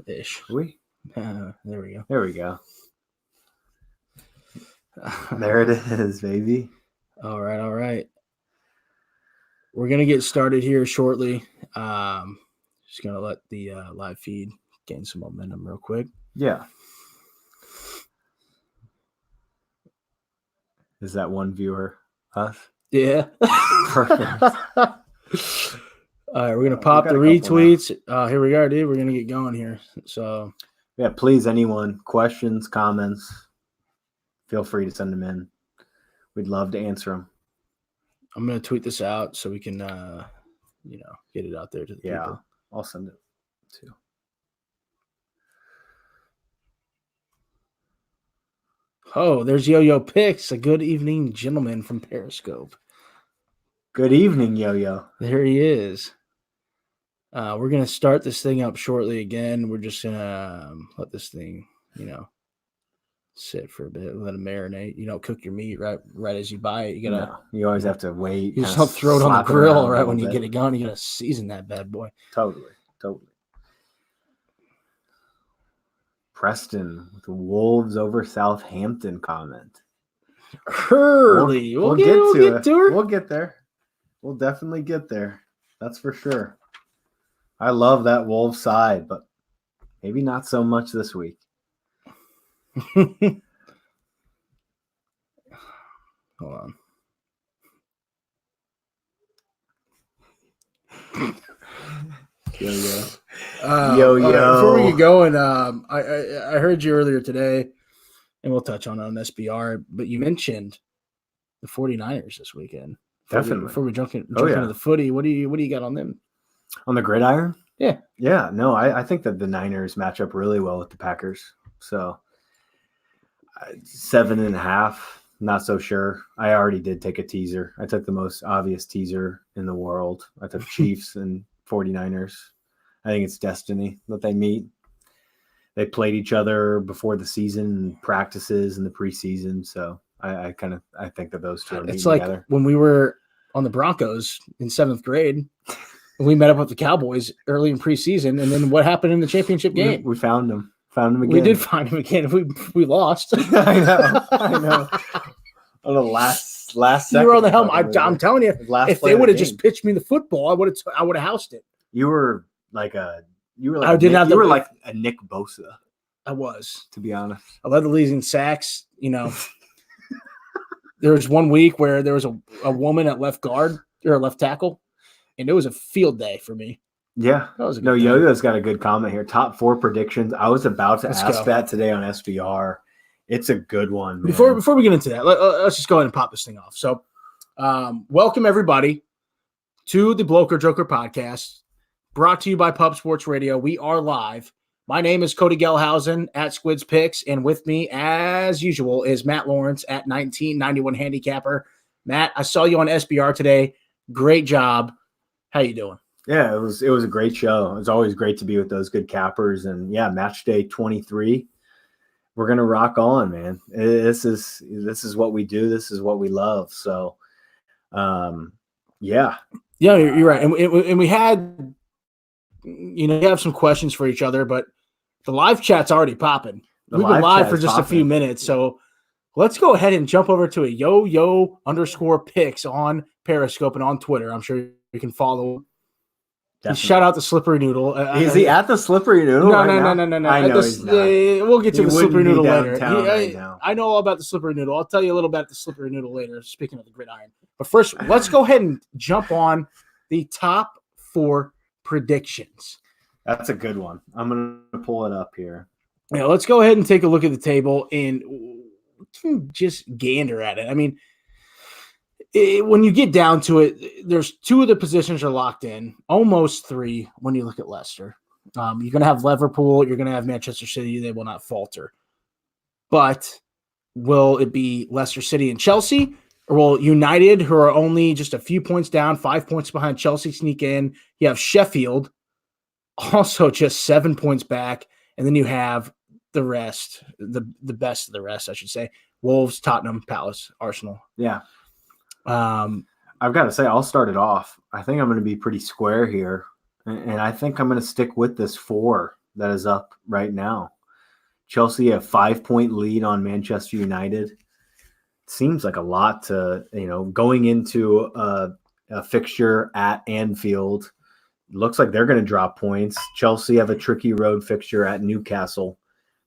ish. We? There we go. There we go. There it is, baby. All right. We're gonna get started here shortly. Just gonna let the live feed gain some momentum real quick. Yeah. Is that one viewer us? Yeah. Perfect. All right, we're gonna pop the retweets. Here we go, dude. We're gonna get going here. So yeah, please, anyone, questions, comments, feel free to send them in. We'd love to answer them. I'm gonna tweet this out so we can get it out there to the people. I'll send it too. Oh, there's Yo-Yo Picks. A good evening, gentleman from Periscope. Good evening, Yo-Yo. There he is. We're going to start this thing up shortly again. We're just going to let this thing, sit for a bit, let it marinate. You don't cook your meat right as you buy it. You always have to wait. You just don't throw it on the grill right when you get it going. You got to season that bad boy. Totally. Preston with the Wolves over Southampton comment. Early. We'll get to her. We'll get there. We'll definitely get there. That's for sure. I love that Wolves side, but maybe not so much this week. Hold on. Yo. Before we get going, I heard you earlier today, and we'll touch on it on SBR, but you mentioned the 49ers this weekend. Definitely. Before we jump into the footy, what do you got on them? On the gridiron? Yeah. Yeah, no, I think that the Niners match up really well with the Packers. So 7.5, not so sure. I already did take a teaser. I took the most obvious teaser in the world. I took Chiefs and 49ers. I think it's destiny that they meet. They played each other before the season, practices in the preseason. So I think that those two are meeting together. It's like when we were on the Broncos in 7th grade, we met up with the Cowboys early in preseason, and then what happened in the championship game? We found them. Found them again. We did find them again. We lost. I know. On the last second. You were on the helm. I'm telling you, if they would have just pitched me the football, I would have housed it. You were like a Nick Bosa. I was, to be honest. I led the league in sacks. There was one week where there was a woman at left guard or left tackle, and it was a field day for me. Yeah. Yo-Yo's got a good comment here. Top 4 predictions. I was about to ask that today on SBR. It's a good one, man. Before we get into that, let's just go ahead and pop this thing off. So, welcome everybody to the Bloker Joker podcast, brought to you by Pub Sports Radio. We are live. My name is Cody Gelhausen at Squids Picks, and with me, as usual, is Matt Lawrence at 1991 Handicapper. Matt, I saw you on SBR today. Great job. How you doing? Yeah, it was a great show. It's always great to be with those good cappers. And yeah, match day 23. We're gonna rock on, man. This is what we do. This is what we love. So, yeah, you're right. And we had, we have some questions for each other, but the live chat's already popping. We've been live for just a few minutes, so let's go ahead and jump over to a yo_picks on Periscope and on Twitter. I'm sure you can follow. Shout out to Slippery Noodle. Is he at the Slippery Noodle? No. I know he's not. We'll get to the Slippery Noodle later. I know all about the Slippery Noodle. I'll tell you a little about the Slippery Noodle later, speaking of the gridiron. But first, let's go ahead and jump on the top 4 predictions. That's a good one. I'm going to pull it up here. Yeah, let's go ahead and take a look at the table and just gander at it. I mean, when you get down to it, there's 2 of the positions are locked in, almost 3 when you look at Leicester. You're going to have Liverpool. You're going to have Manchester City. They will not falter. But will it be Leicester City and Chelsea? Or will United, who are only just a few points down, 5 points behind Chelsea, sneak in? You have Sheffield, also just 7 points back. And then you have the rest, the best of the rest, I should say. Wolves, Tottenham, Palace, Arsenal. Yeah. I've got to say, I'll start it off. I think I'm going to be pretty square here. And I think I'm going to stick with this 4 that is up right now. Chelsea a 5-point lead on Manchester United. Seems like a lot to, going into a fixture at Anfield. Looks like they're going to drop points. Chelsea have a tricky road fixture at Newcastle,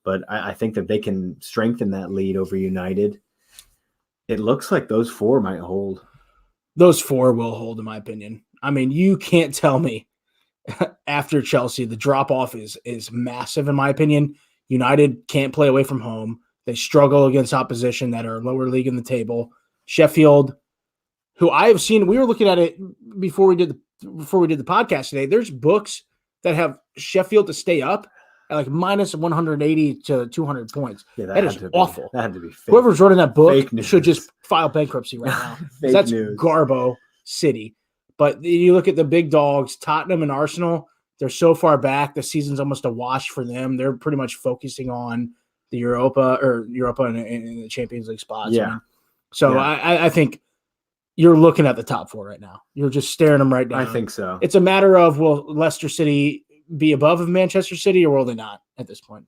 but I think that they can strengthen that lead over United. It looks like those 4 might hold. Those 4 will hold, in my opinion. I mean, you can't tell me after Chelsea, the drop-off is massive, in my opinion. United can't play away from home. They struggle against opposition that are lower league in the table. Sheffield, who I have seen, we were looking at it before we did the podcast today. There's books that have Sheffield to stay up at like minus 180 to 200 points. Yeah, that is awful. That had to be fake. Whoever's running that book should just file bankruptcy right now. That's news. Garbo City. But you look at the big dogs, Tottenham and Arsenal, they're so far back. The season's almost a wash for them. They're pretty much focusing on the Europa and the Champions League spots. Yeah. I mean. So yeah. I think you're looking at the top 4 right now. You're just staring them right down. I think so. It's a matter of, will Leicester City be above of Manchester City, or will they not at this point?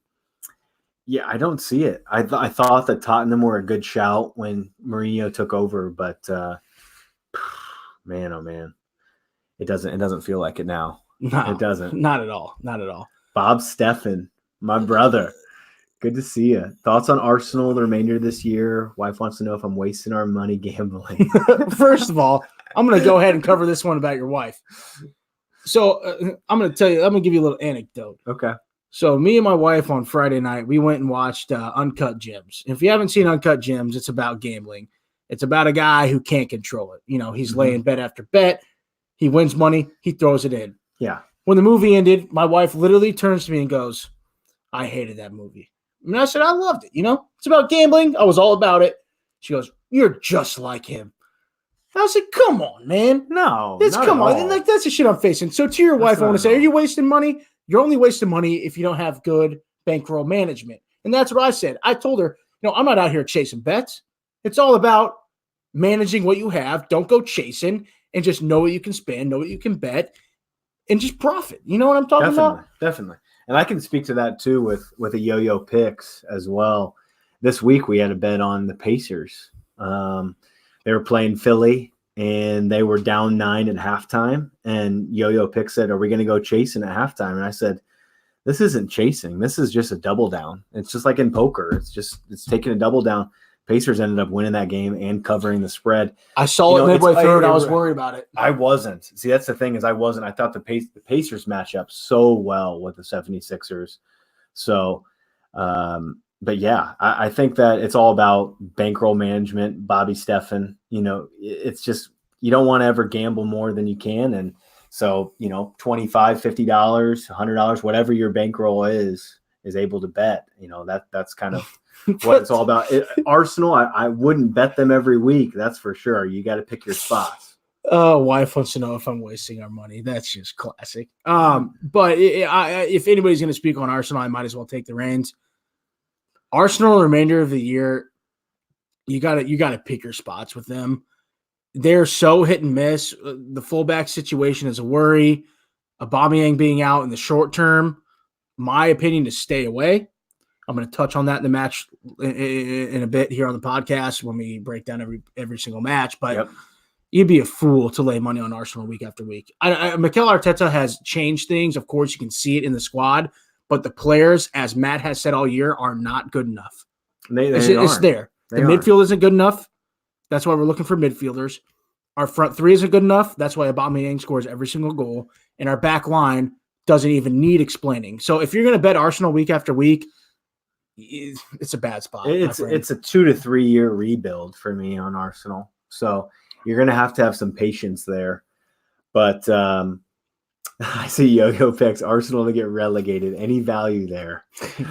Yeah, I don't see it. I thought that Tottenham were a good shout when Mourinho took over, but man, oh man, it doesn't feel like it now. No, it doesn't. Not at all. Not at all. Bob Steffen, my brother. Good to see you. Thoughts on Arsenal the remainder of this year? Wife wants to know if I'm wasting our money gambling. First of all, I'm going to go ahead and cover this one about your wife. So I'm going to give you a little anecdote. Okay. So me and my wife on Friday night, we went and watched Uncut Gems. If you haven't seen Uncut Gems, it's about gambling. It's about a guy who can't control it. He's laying bet after bet. He wins money. He throws it in. Yeah. When the movie ended, my wife literally turns to me and goes, I hated that movie. And I said, I loved it. It's about gambling. I was all about it. She goes, you're just like him. I said, come on, man. No, come on. Like, that's the shit I'm facing. So to your wife, I want to say, are you wasting money? You're only wasting money if you don't have good bankroll management. And that's what I said. I told her, I'm not out here chasing bets. It's all about managing what you have. Don't go chasing, and just know what you can spend, know what you can bet, and just profit. You know what I'm talking about? Definitely. And I can speak to that too with a yo-yo picks as well. This week we had a bet on the Pacers. They were playing Philly and they were down 9 at halftime. And yo-yo pick said, are we going to go chasing at halftime? And I said, this isn't chasing. This is just a double down. It's just like in poker. It's taking a double down. Pacers ended up winning that game and covering the spread. I saw it midway through and I was worried about it. I wasn't. See, that's the thing is I wasn't. I thought the Pacers match up so well with the 76ers. So, but yeah, I think that it's all about bankroll management, Bobby Steffen. It's just you don't want to ever gamble more than you can. And so, $25, $50, $100, whatever your bankroll is able to bet. That's kind of what it's all about. Arsenal, I wouldn't bet them every week. That's for sure. You got to pick your spots. Wife wants to know if I'm wasting our money. That's just classic. But if anybody's going to speak on Arsenal, I might as well take the reins. Arsenal, the remainder of the year, you got to pick your spots with them. They're so hit and miss. The fullback situation is a worry. Aubameyang being out in the short term, my opinion is stay away. I'm going to touch on that in the match in a bit here on the podcast when we break down every single match. But You'd be a fool to lay money on Arsenal week after week. Mikel Arteta has changed things. Of course, you can see it in the squad. But the players, as Matt has said all year, are not good enough. It's there. The midfield isn't good enough. That's why we're looking for midfielders. Our front three isn't good enough. That's why Aubameyang scores every single goal. And our back line doesn't even need explaining. So if you're going to bet Arsenal week after week, it's a bad spot. It's a 2 to 3 year rebuild for me on Arsenal. So you're going to have some patience there. But I see Yo-Yo picks Arsenal to get relegated. Any value there?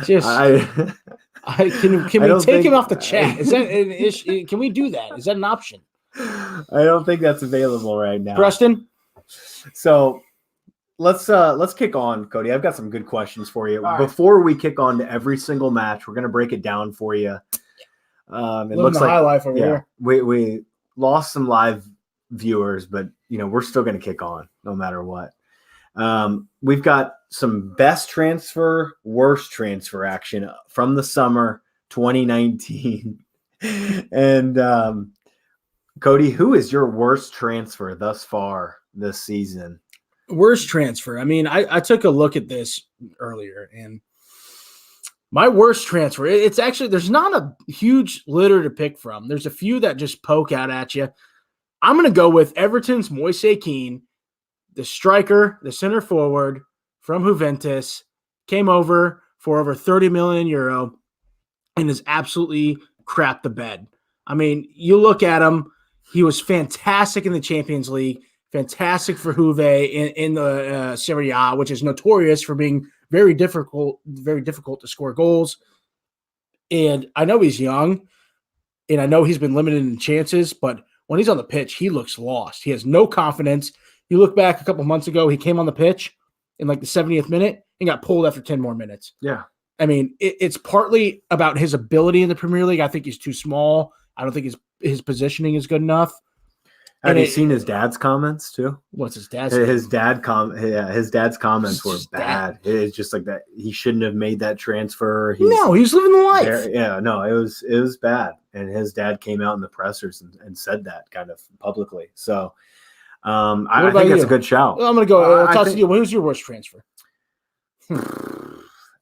Just can we take him off the chat? Is that an issue? Can we do that? Is that an option? I don't think that's available right now. Preston? So let's kick on, Cody. I've got some good questions for you. All right. Before we kick on to every single match, we're going to break it down for you. It looks like high life over here. We lost some live viewers, but we're still going to kick on no matter what. We've got some best transfer, worst transfer action from the summer 2019. And Cody, who is your worst transfer thus far this season? Worst transfer. I mean, I took a look at this earlier, and my worst transfer, it's actually, there's not a huge litter to pick from. There's a few that just poke out at you. I'm going to go with Everton's Moise Kean, the striker, the center forward from Juventus, came over for over 30 million euro and has absolutely crapped the bed. I mean, you look at him, he was fantastic in the Champions League, fantastic for Juve in the Serie A, which is notorious for being very difficult to score goals. And I know he's young, and I know he's been limited in chances, but when he's on the pitch, he looks lost. He has no confidence. You look back a couple months ago, he came on the pitch in like the 70th minute and got pulled after 10 more minutes. Yeah. I mean, it's partly about his ability in the Premier League. I think he's too small. I don't think his positioning is good enough. Have you seen his dad's comments too? What's his dad's? His dad's comments were bad. It's just like that. He shouldn't have made that transfer. He was living the life. It was bad. And his dad came out in the pressers and said that kind of publicly. So I think that's a good shout. Well, I'm going to go. I'll toss to you. Who's your worst transfer?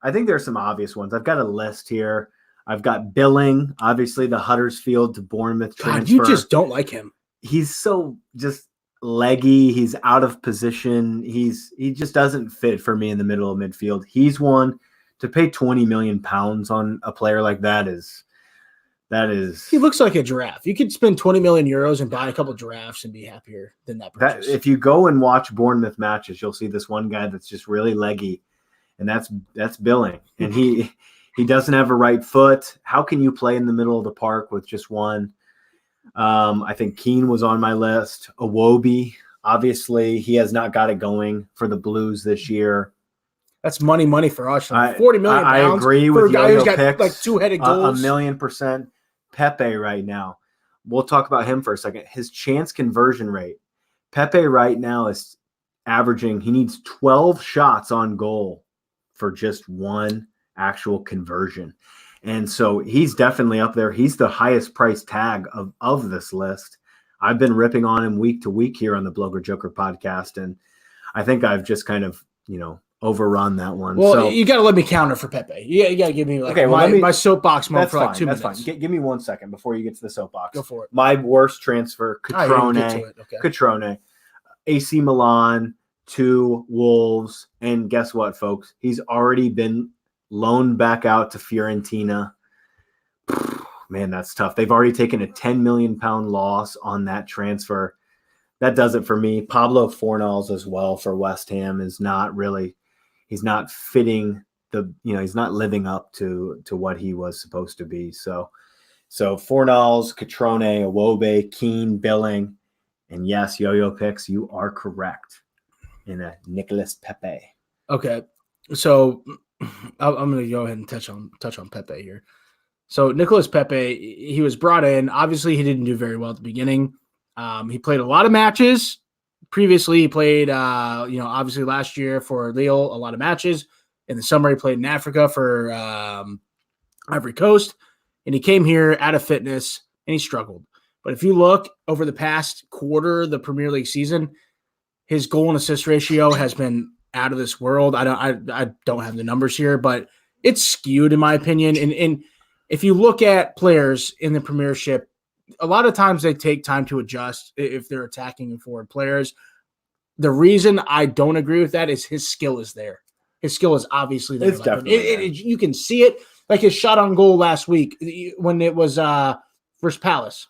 I think there's some obvious ones. I've got a list here. I've got Billing, obviously the Huddersfield to Bournemouth transfer. God, you just don't like him. He's so just leggy. He's out of position. He just doesn't fit for me in the middle of midfield. He's one to pay 20 million pounds on a player like that is. He looks like a giraffe. You could spend 20 million euros and buy a couple giraffes and be happier than that purchase. If you go and watch Bournemouth matches, you'll see this one guy that's just really leggy, and that's Billing. And he doesn't have a right foot. How can you play in the middle of the park with just one? I think Keane was on my list. Iwobi, obviously, he has not got it going for the Blues this year. That's money for us. 40 million pounds. I agree with a guy who's got picks, like two-headed goals. 1,000,000%. Pepe right now. We'll talk about him for a second. His chance conversion rate. Pepe right now is averaging, he needs 12 shots on goal for just one actual conversion. And so he's definitely up there. He's the highest price tag of this list. I've been ripping on him week to week here on the Bloger Joker podcast. And I think I've just kind of, overrun that one. Well, so, you got to let me counter for Pepe. You got to give me my soapbox moment for like 2 minutes. That's fine. Give me 1 second before you get to the soapbox. Go for it. My worst transfer, Catrone, AC Milan to Wolves. And guess what, folks? He's already been loaned back out to Fiorentina. Man, that's tough. They've already taken a 10 million pound loss on that transfer. That does it for me. Pablo Fornals as well for West Ham is not really, he's not fitting he's not living up to what he was supposed to be. So Fornals, Catrone, Iwobi, Keane, Billing, and yes, Yo-Yo Picks, you are correct in a Nicolas Pepe. Okay. So I'm going to go ahead and touch on Pepe here. So Nicolas Pepe, he was brought in. Obviously, he didn't do very well at the beginning. He played a lot of matches. Previously, he played, obviously last year for Lille, a lot of matches. In the summer, he played in Africa for Ivory Coast. And he came here out of fitness, and he struggled. But if you look over the past quarter of the Premier League season, his goal and assist ratio has been out of this world. I don't have the numbers here, but it's skewed in my opinion. And if you look at players in the Premiership, a lot of times they take time to adjust if they're attacking and forward players. The reason I don't agree with that is his skill is there. His skill is obviously there. It's definitely you can see it. Like his shot on goal last week when it was versus Palace.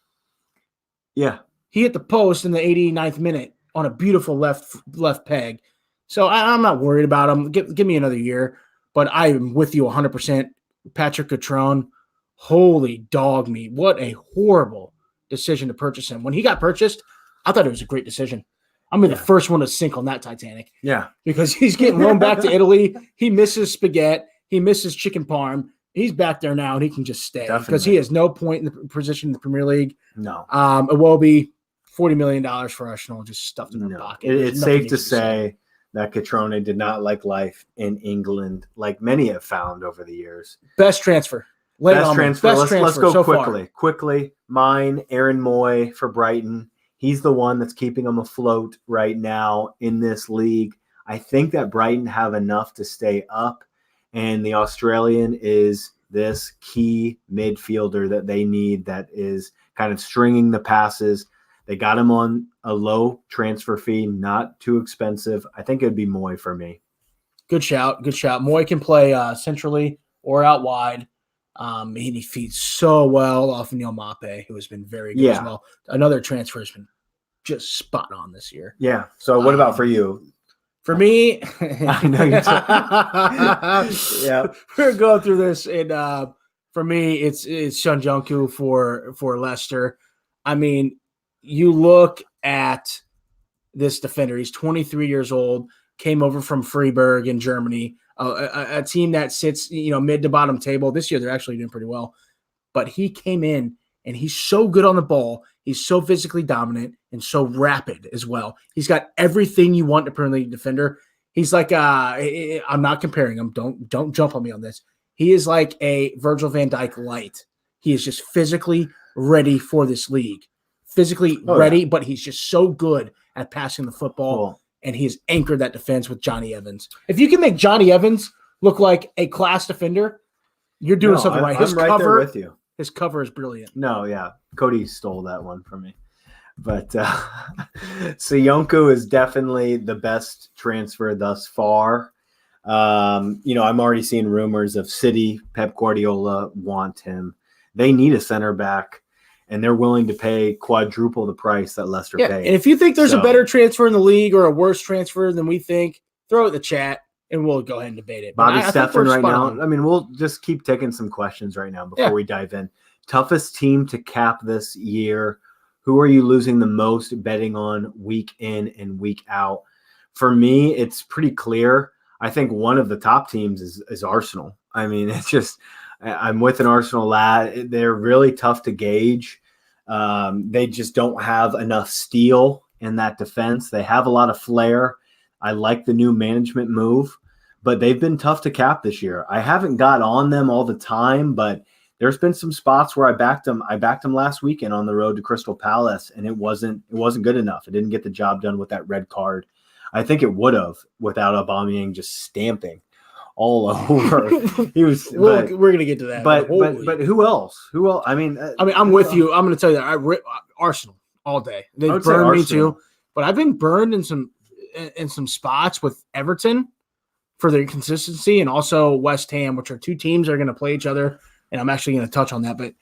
Yeah. He hit the post in the 89th minute on a beautiful left peg. So I'm not worried about him. Give me another year. But I am with you 100%. Patrick Catrone, holy dog meat. What a horrible decision to purchase him. When he got purchased, I thought it was a great decision. I'm the first one to sink on that Titanic. Yeah. Because he's getting loaned back to Italy. He misses spaghetti. He misses chicken parm. He's back there now, and he can just stay because he has no point in the position in the Premier League. No. Iwobi, $40 million for Arsenal, just stuffed in their pocket. It's safe to say that Catrone did not like life in England, like many have found over the years. Best transfer. Best transfer. Let's go so quickly. Far. Quickly. Mine, Aaron Moy for Brighton. He's the one that's keeping them afloat right now in this league. I think that Brighton have enough to stay up, and the Australian is this key midfielder that they need that is kind of stringing the passes. They got him on a low transfer fee, not too expensive. I think it would be Moy for me. Good shout. Good shout. Moy can play centrally or out wide. He feeds so well off Neil Mape, who has been very good as well. Another transfer has been just spot on this year. Yeah. So what about for you? For me, I know you're yeah, we're going through this, and for me, it's Son Jungkook for Leicester. I mean, you look at this defender; he's 23 years old, came over from Freiburg in Germany, a team that sits mid to bottom table. This year, they're actually doing pretty well, but he came in and he's so good on the ball. He's so physically dominant and so rapid as well. He's got everything you want in a Premier League defender. He's like I'm not comparing him. Don't jump on me on this. He is like a Virgil van Dijk light. He is just physically ready for this league. Physically ready, but he's just so good at passing the football. Cool. And he has anchored that defense with Johnny Evans. If you can make Johnny Evans look like a class defender, you're doing something right. I'm right there with you. His cover is brilliant. No, yeah. Cody stole that one from me. But Soyuncu is definitely the best transfer thus far. I'm already seeing rumors of City, Pep Guardiola want him. They need a center back, and they're willing to pay quadruple the price that Leicester paid. And if you think there's a better transfer in the league or a worse transfer than we think, throw it in the chat. And we'll go ahead and debate it. Bobby Steffen right now. I mean, we'll just keep taking some questions right now before we dive in. Toughest team to cap this year. Who are you losing the most betting on week in and week out? For me, it's pretty clear. I think one of the top teams is Arsenal. I mean, it's just I'm with an Arsenal lad. They're really tough to gauge. They just don't have enough steel in that defense. They have a lot of flair. I like the new management move, but they've been tough to cap this year. I haven't got on them all the time, but there's been some spots where I backed them. I backed them last weekend on the road to Crystal Palace, and it wasn't good enough. It didn't get the job done with that red card. I think it would have without Aubameyang just stamping all over. He was. We're gonna get to that. But who else? Who else? I mean, I'm with you. I'm gonna tell you that Arsenal all day. They burned me too. But I've been burned in some spots with Everton for their consistency, and also West Ham, which are two teams that are going to play each other. And I'm actually going to touch on that. But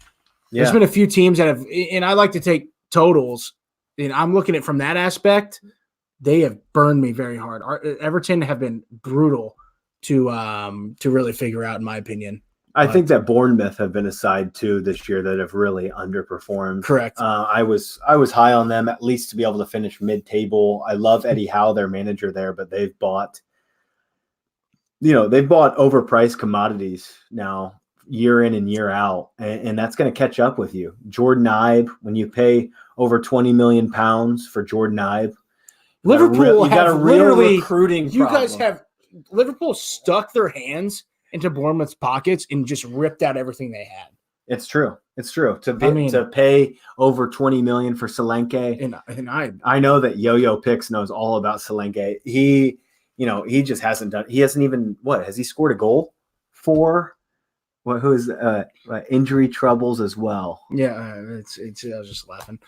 there's been a few teams that have, and I like to take totals, and I'm looking at it from that aspect. They have burned me very hard. Everton have been brutal to really figure out, in my opinion. I think that Bournemouth have been a side too this year that have really underperformed. Correct. I was high on them at least to be able to finish mid-table. I love Eddie Howe, their manager there, but they've bought overpriced commodities now year in and year out, and that's going to catch up with you. Jordan Ibe, when you pay over £20 million for Jordan Ibe, Liverpool you got a real recruiting problem. You guys have Liverpool stuck their hands into Bournemouth's pockets and just ripped out everything they had. It's true. To pay over $20 million for Solanke, and I know that Yo-Yo Picks knows all about Solanke. He just hasn't done. He hasn't even has he scored a goal for? Who is injury troubles as well? Yeah, I was just laughing.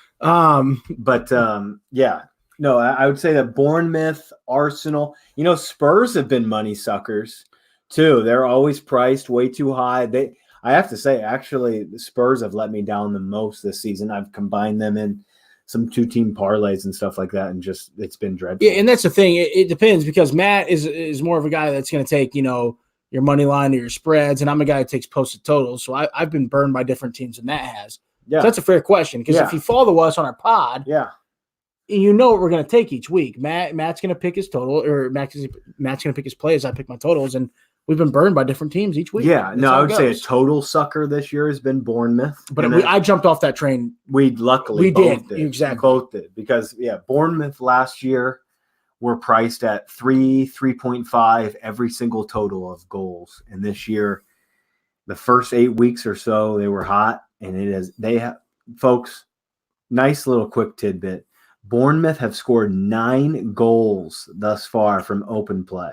No, I would say that Bournemouth, Arsenal, Spurs have been money suckers too. They're always priced way too high. I have to say, actually, the Spurs have let me down the most this season. I've combined them in some 2-team parlays and stuff like that, and just it's been dreadful. Yeah, and that's the thing. It depends because Matt is more of a guy that's going to take your money line or your spreads, and I'm a guy that takes posted totals. So I've been burned by different teams than Matt has. Yeah, so that's a fair question because if you follow us on our pod, you know what we're going to take each week. Matt's going to pick his total, or Matt's going to pick his plays. I pick my totals, and we've been burned by different teams each week. Yeah, I would say a total sucker this year has been Bournemouth. But I jumped off that train. We luckily both did. Exactly. Both did because Bournemouth last year were priced at 3.5 every single total of goals. And this year, the first 8 weeks or so, they were hot. And folks, nice little quick tidbit. Bournemouth have scored 9 goals thus far from open play.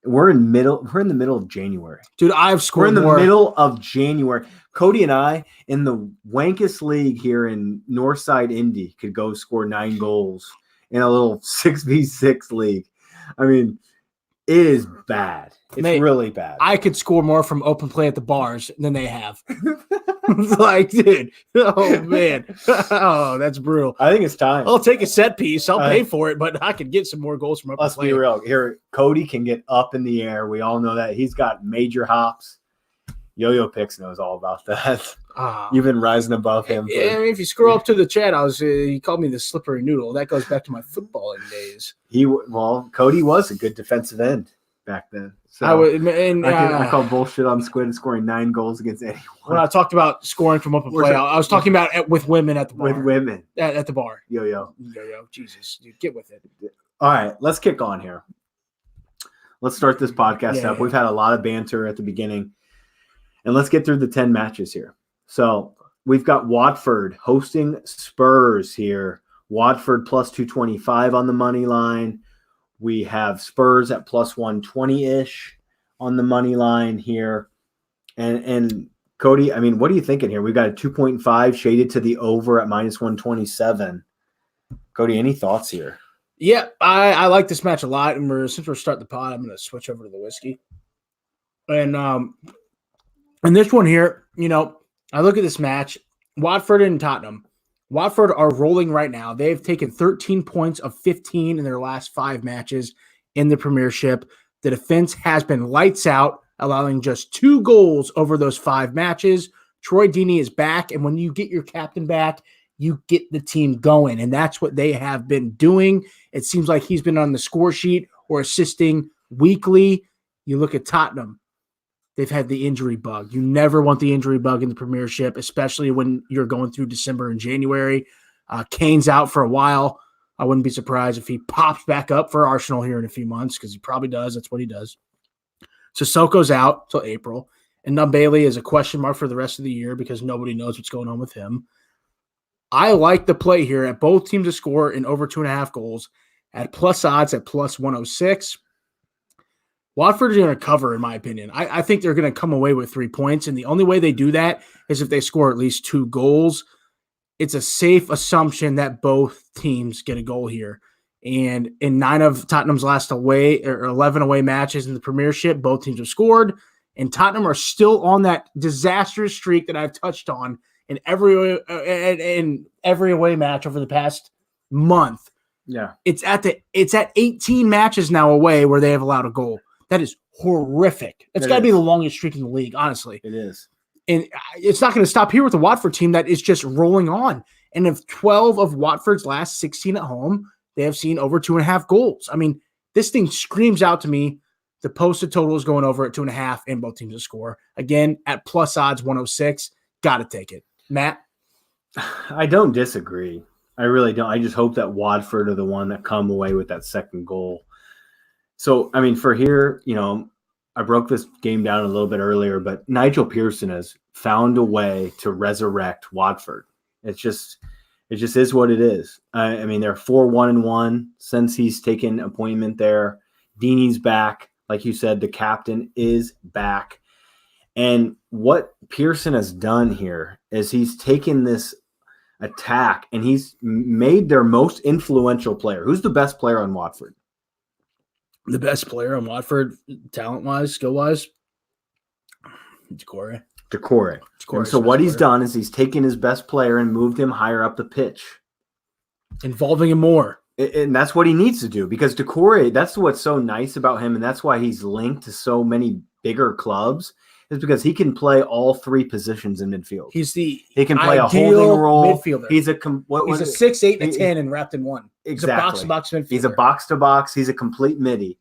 We're in the middle of January. Dude, I've scored more. We're in the middle of January. Cody and I, in the wankest league here in Northside Indy, could go score 9 goals in a little 6v6 league. I mean, it is bad. It's really bad. I could score more from open play at the bars than they have. Like, dude, oh, man. Oh, that's brutal. I think it's time. I'll take a set piece. I'll pay for it, but I could get some more goals from open let's play. Let's be real. Here, Cody can get up in the air. We all know that. He's got major hops. Yo-Yo Picks knows all about that. You've been rising above him. Yeah, I mean, if you scroll up to the chat, he called me the slippery noodle. That goes back to my footballing days. Cody was a good defensive end back then. So I call bullshit on Squid scoring 9 goals against anyone. When I talked about scoring from open play, I was talking about with women at the bar. With women. At the bar. Yo-Yo. Jesus, dude, get with it. All right, let's kick on here. Let's start this podcast up. We've had a lot of banter at the beginning. And let's get through the 10 matches here. So we've got Watford hosting Spurs here. Watford plus 225 on the money line. We have Spurs at plus 120-ish on the money line here. And Cody, I mean, what are you thinking here? We've got a 2.5 shaded to the over at minus 127. Cody, any thoughts here? Yeah, I like this match a lot. And since we're starting the pod, I'm going to switch over to the whiskey. And this one here, I look at this match, Watford and Tottenham. Watford are rolling right now. They've taken 13 points of 15 in their last 5 matches in the Premiership. The defense has been lights out, allowing just 2 goals over those 5 matches. Troy Deeney is back, and when you get your captain back, you get the team going, and that's what they have been doing. It seems like he's been on the score sheet or assisting weekly. You look at Tottenham. They've had the injury bug. You never want the injury bug in the Premiership, especially when you're going through December and January. Kane's out for a while. I wouldn't be surprised if he pops back up for Arsenal here in a few months because he probably does. That's what he does. Sissoko's out till April. And Bailey is a question mark for the rest of the year because nobody knows what's going on with him. I like the play here at both teams to score in over 2.5 goals at plus odds at plus 106. Watford is going to cover, in my opinion. I think they're going to come away with 3 points, and the only way they do that is if they score at least 2 goals. It's a safe assumption that both teams get a goal here. And in 9 of Tottenham's last 11 away matches in the Premiership, both teams have scored, and Tottenham are still on that disastrous streak that I've touched on in every away match over the past month. Yeah, it's at 18 matches now away where they have allowed a goal. That is horrific. It's got to be the longest streak in the league, honestly. It is. And it's not going to stop here with the Watford team that is just rolling on. And if 12 of Watford's last 16 at home, they have seen over 2.5 goals. I mean, this thing screams out to me. The posted total is going over at 2.5 and both teams to score. Again, at plus odds 106. Got to take it. Matt? I don't disagree. I really don't. I just hope that Watford are the one that come away with that second goal. So, I mean, for here, I broke this game down a little bit earlier, but Nigel Pearson has found a way to resurrect Watford. It just is what it is. I mean, they're 4-1-1 since he's taken appointment there. Deeney's back. Like you said, the captain is back. And what Pearson has done here is he's taken this attack and he's made their most influential player. Who's the best player on Watford? The best player on Watford, talent-wise, skill-wise? Decore. So what he's done is he's taken his best player and moved him higher up the pitch. Involving him more. And that's what he needs to do because Decore, that's what's so nice about him, and that's why he's linked to so many bigger clubs, is because he can play all 3 positions in midfield. He can play a holding role. Midfielder. He's a 6, 8, and 10 and wrapped in one. Exactly. He's a box-to-box midfielder. He's a box-to-box. He's a complete midi.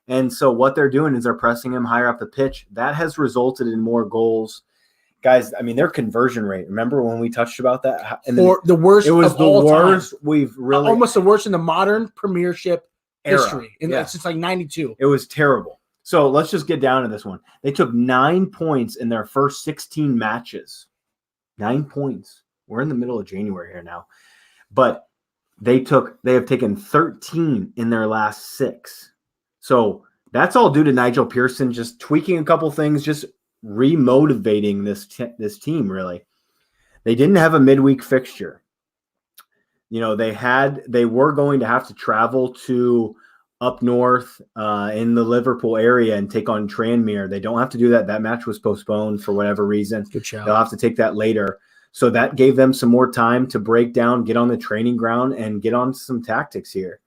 And so what they're doing is they're pressing him higher up the pitch. That has resulted in more goals. Guys, I mean, their conversion rate. Remember when we touched about that? The worst. It was of the all worst time. we've really almost the worst in the modern Premiership era. history. And it's like 92. It was terrible. So let's just get down to this one. They took 9 points in their first 16 matches. 9 points. We're in the middle of January here now. But they have taken 13 in their last 6. So that's all due to Nigel Pearson just tweaking a couple things, just remotivating this team, really. They didn't have a midweek fixture. You know, they were going to have to travel to up north in the Liverpool area and take on Tranmere. They don't have to do that. That match was postponed for whatever reason. Good shout. They'll have to take that later. So that gave them some more time to break down, get on the training ground, and get on some tactics here.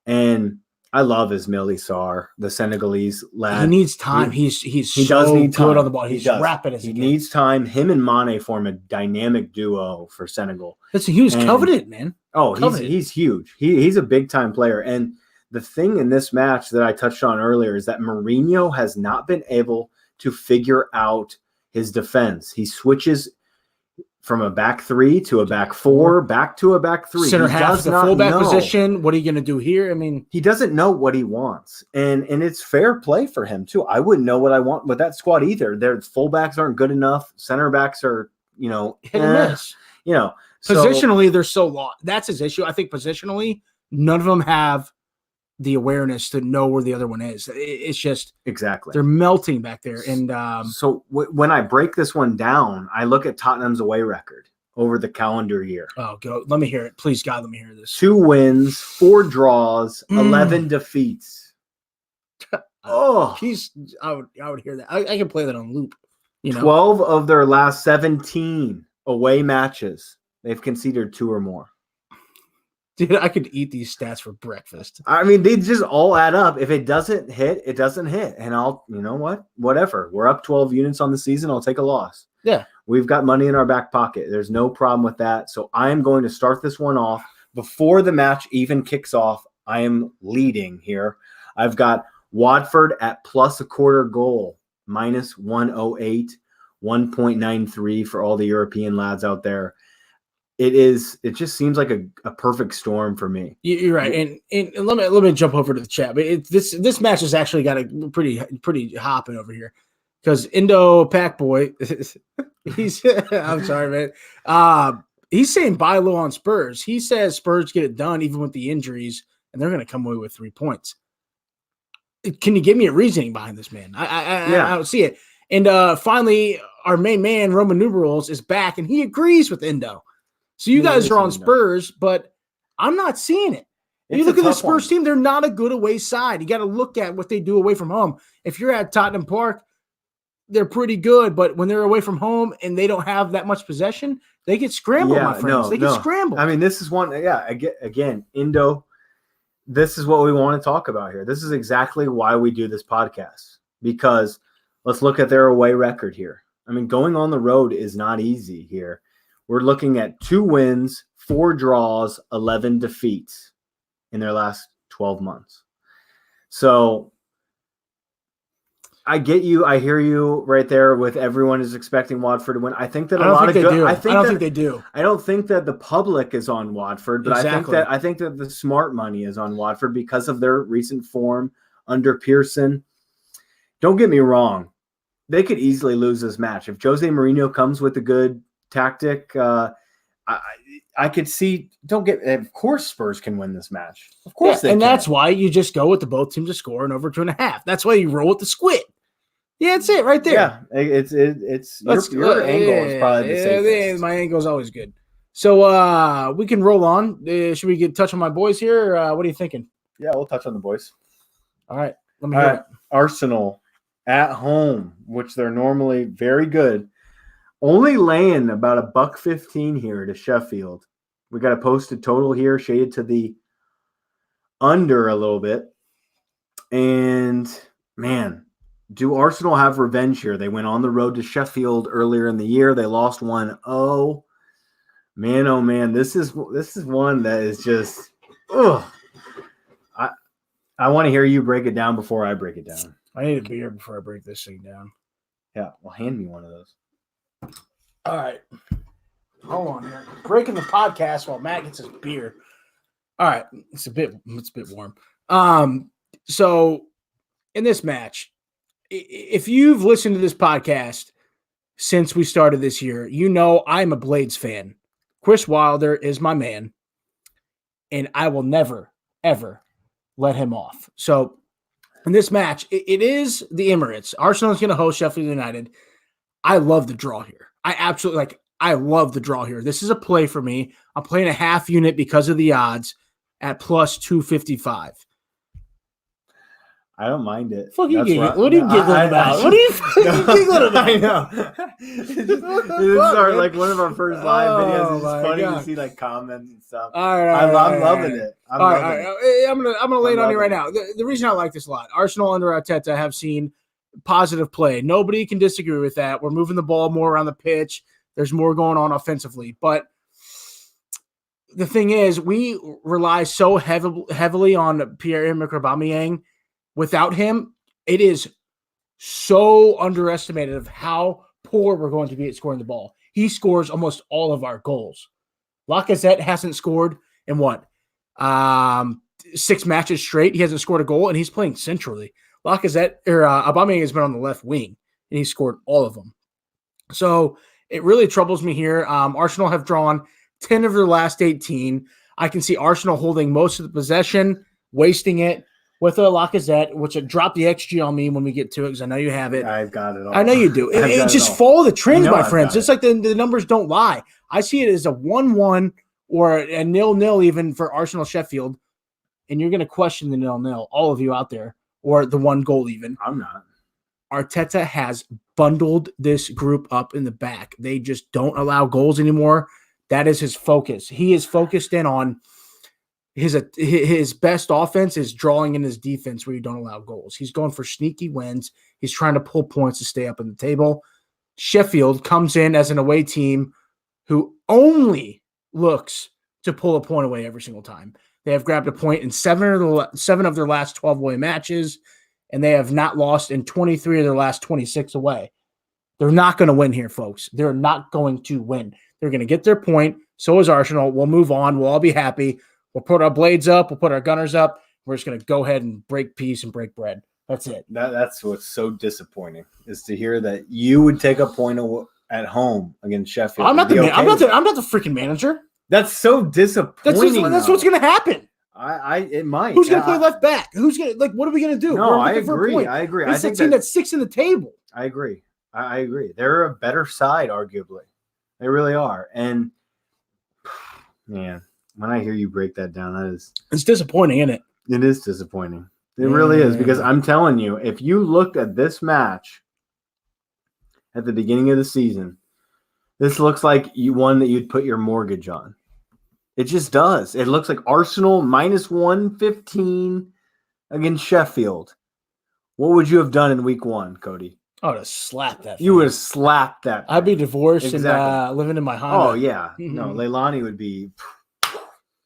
And I love Ismail Sarr, the Senegalese lad. He needs time. He does so need time. good on the ball. He's rapid as he needs time. Him and Mane form a dynamic duo for Senegal. Listen, he was coveted, man. Oh, he's huge. He's a big time player. And the thing in this match that I touched on earlier is that Mourinho has not been able to figure out his defense. He switches from a back 3 to a back 4, back to a back 3. Center half, the fullback position. What are you going to do here? I mean, he doesn't know what he wants, and it's fair play for him too. I wouldn't know what I want with that squad either. Their fullbacks aren't good enough. Center backs are, hit and miss. Positionally, they're so lost. That's his issue. I think positionally, none of them have the awareness to know where the other one is. It's just exactly they're melting back there. And so when I break this one down, I look at Tottenham's away record over the calendar year. Oh, go! Let me hear it, please, God. Let me hear this. 2 wins, 4 draws, 11 defeats. Oh, I would hear that. I can play that on loop. 12 of their last 17 away matches, they've conceded 2 or more. Dude, I could eat these stats for breakfast. I mean, they just all add up. If it doesn't hit, it doesn't hit. And whatever. We're up 12 units on the season. I'll take a loss. Yeah. We've got money in our back pocket. There's no problem with that. So I am going to start this one off. Before the match even kicks off, I am leading here. I've got Watford at plus a quarter goal, minus 108, 1.93 for all the European lads out there. It just seems like a perfect storm for me. You're right. And let me jump over to the chat. But this match has actually got a pretty hopping over here. Because Indo Pack Boy, he's I'm sorry, man. He's saying buy low on Spurs. He says Spurs get it done even with the injuries, and they're going to come away with 3 points. Can you give me a reasoning behind this, man? I don't see it. And finally, our main man, Roman Numerals, is back, and he agrees with Indo. So you guys are on Spurs, but I'm not seeing it. You look at the Spurs team, they're not a good away side. You got to look at what they do away from home. If you're at Tottenham Park, they're pretty good, but when they're away from home and they don't have that much possession, they get scrambled, my friends. They get scrambled. I mean, this is one, again, Indo, this is what we want to talk about here. This is exactly why we do this podcast, because let's look at their away record here. I mean, going on the road is not easy here. We're looking at 2 wins, 4 draws, 11 defeats in their last 12 months. So I get you. I hear you right there with everyone is expecting Watford to win. I think that I don't think they do. I don't think that the public is on Watford, but exactly. I think that the smart money is on Watford because of their recent form under Pearson. Don't get me wrong. They could easily lose this match. If Jose Mourinho comes with a good tactic, I could see. Of course, Spurs can win this match. Of course, they can. That's why you just go with the both teams to score in over 2.5. That's why you roll with the squid. Yeah, that's it right there. Yeah, it's your angle is probably the safest. My angle is always good. So we can roll on. Should we get touch on my boys here? What are you thinking? Yeah, we'll touch on the boys. All right, let me hear it. Arsenal at home, which they're normally very good. Only laying about $1.15 here to Sheffield. We got a posted total here, shaded to the under a little bit. And man, do Arsenal have revenge here? They went on the road to Sheffield earlier in the year. They lost 1-0. Man, oh man, this is one that is just. Ugh. I want to hear you break it down before I break it down. I need a beer before I break this thing down. Yeah, well, hand me one of those. All right. Hold on here. Breaking the podcast while Matt gets his beer. All right. It's a bit warm. So in this match, if you've listened to this podcast since we started this year, you know I'm a Blades fan. Chris Wilder is my man, and I will never, ever let him off. So in this match, it is the Emirates. Arsenal is going to host Sheffield United. I love the draw here. I love the draw here. This is a play for me. I'm playing a half unit because of the odds at plus 255. I don't mind it. What are you giggling about? What are you giggling about? I know. This is like one of our first live videos. It's just funny to see like comments and stuff. I'm loving it. I'm gonna lay it on you right now. The reason I like this a lot, Arsenal under Arteta have seen positive play. Nobody can disagree with that. We're moving the ball more around the pitch. There's more going on offensively. But the thing is, we rely so heavily on Pierre-Emerick Aubameyang. Without him, it is so underestimated of how poor we're going to be at scoring the ball. He scores almost all of our goals. Lacazette hasn't scored in 6 matches straight. He hasn't scored a goal, and he's playing centrally. Aubameyang has been on the left wing, and he scored all of them. So it really troubles me here. Arsenal have drawn 10 of their last 18. I can see Arsenal holding most of the possession, wasting it with a Lacazette, which will drop the XG on me when we get to it because I know you have it. I've got it all. I know you do. It just follow the trends, my friends. It's like the numbers don't lie. I see it as a 1-1 or a 0-0 even for Arsenal Sheffield, and you're going to question the 0-0, all of you out there, or the 1 goal even. I'm not. Arteta has bundled this group up in the back. They just don't allow goals anymore. That is his focus. He is focused in on his best offense is drawing in his defense where you don't allow goals. He's going for sneaky wins. He's trying to pull points to stay up in the table. Sheffield comes in as an away team who only looks to pull a point away every single time. They have grabbed a point in 7 of their last 12 away matches, and they have not lost in 23 of their last 26 away. They're not going to win here, folks. They're not going to win. They're going to get their point. So is Arsenal. We'll move on. We'll all be happy. We'll put our blades up. We'll put our gunners up. We're just going to go ahead and break peace and break bread. That's it. That's what's so disappointing is to hear that you would take a point at home against Sheffield. I'm not the freaking manager. That's so disappointing. That's what's going to happen. It might. Who's going to play left back? Who's going to what are we going to do? No, I agree. It's a team that's 6 in the table. I agree. I agree. They're a better side, arguably. They really are. And man, when I hear you break that down, it's disappointing, isn't it? It is disappointing. It really is, because I'm telling you, if you looked at this match at the beginning of the season, this looks like one that you'd put your mortgage on. It just does. It looks like Arsenal minus 115 against Sheffield. What would you have done in week 1, Cody? I would have slapped that. You would have slapped that. I'd be divorced and living in my Honda. Oh, yeah. No, Leilani would be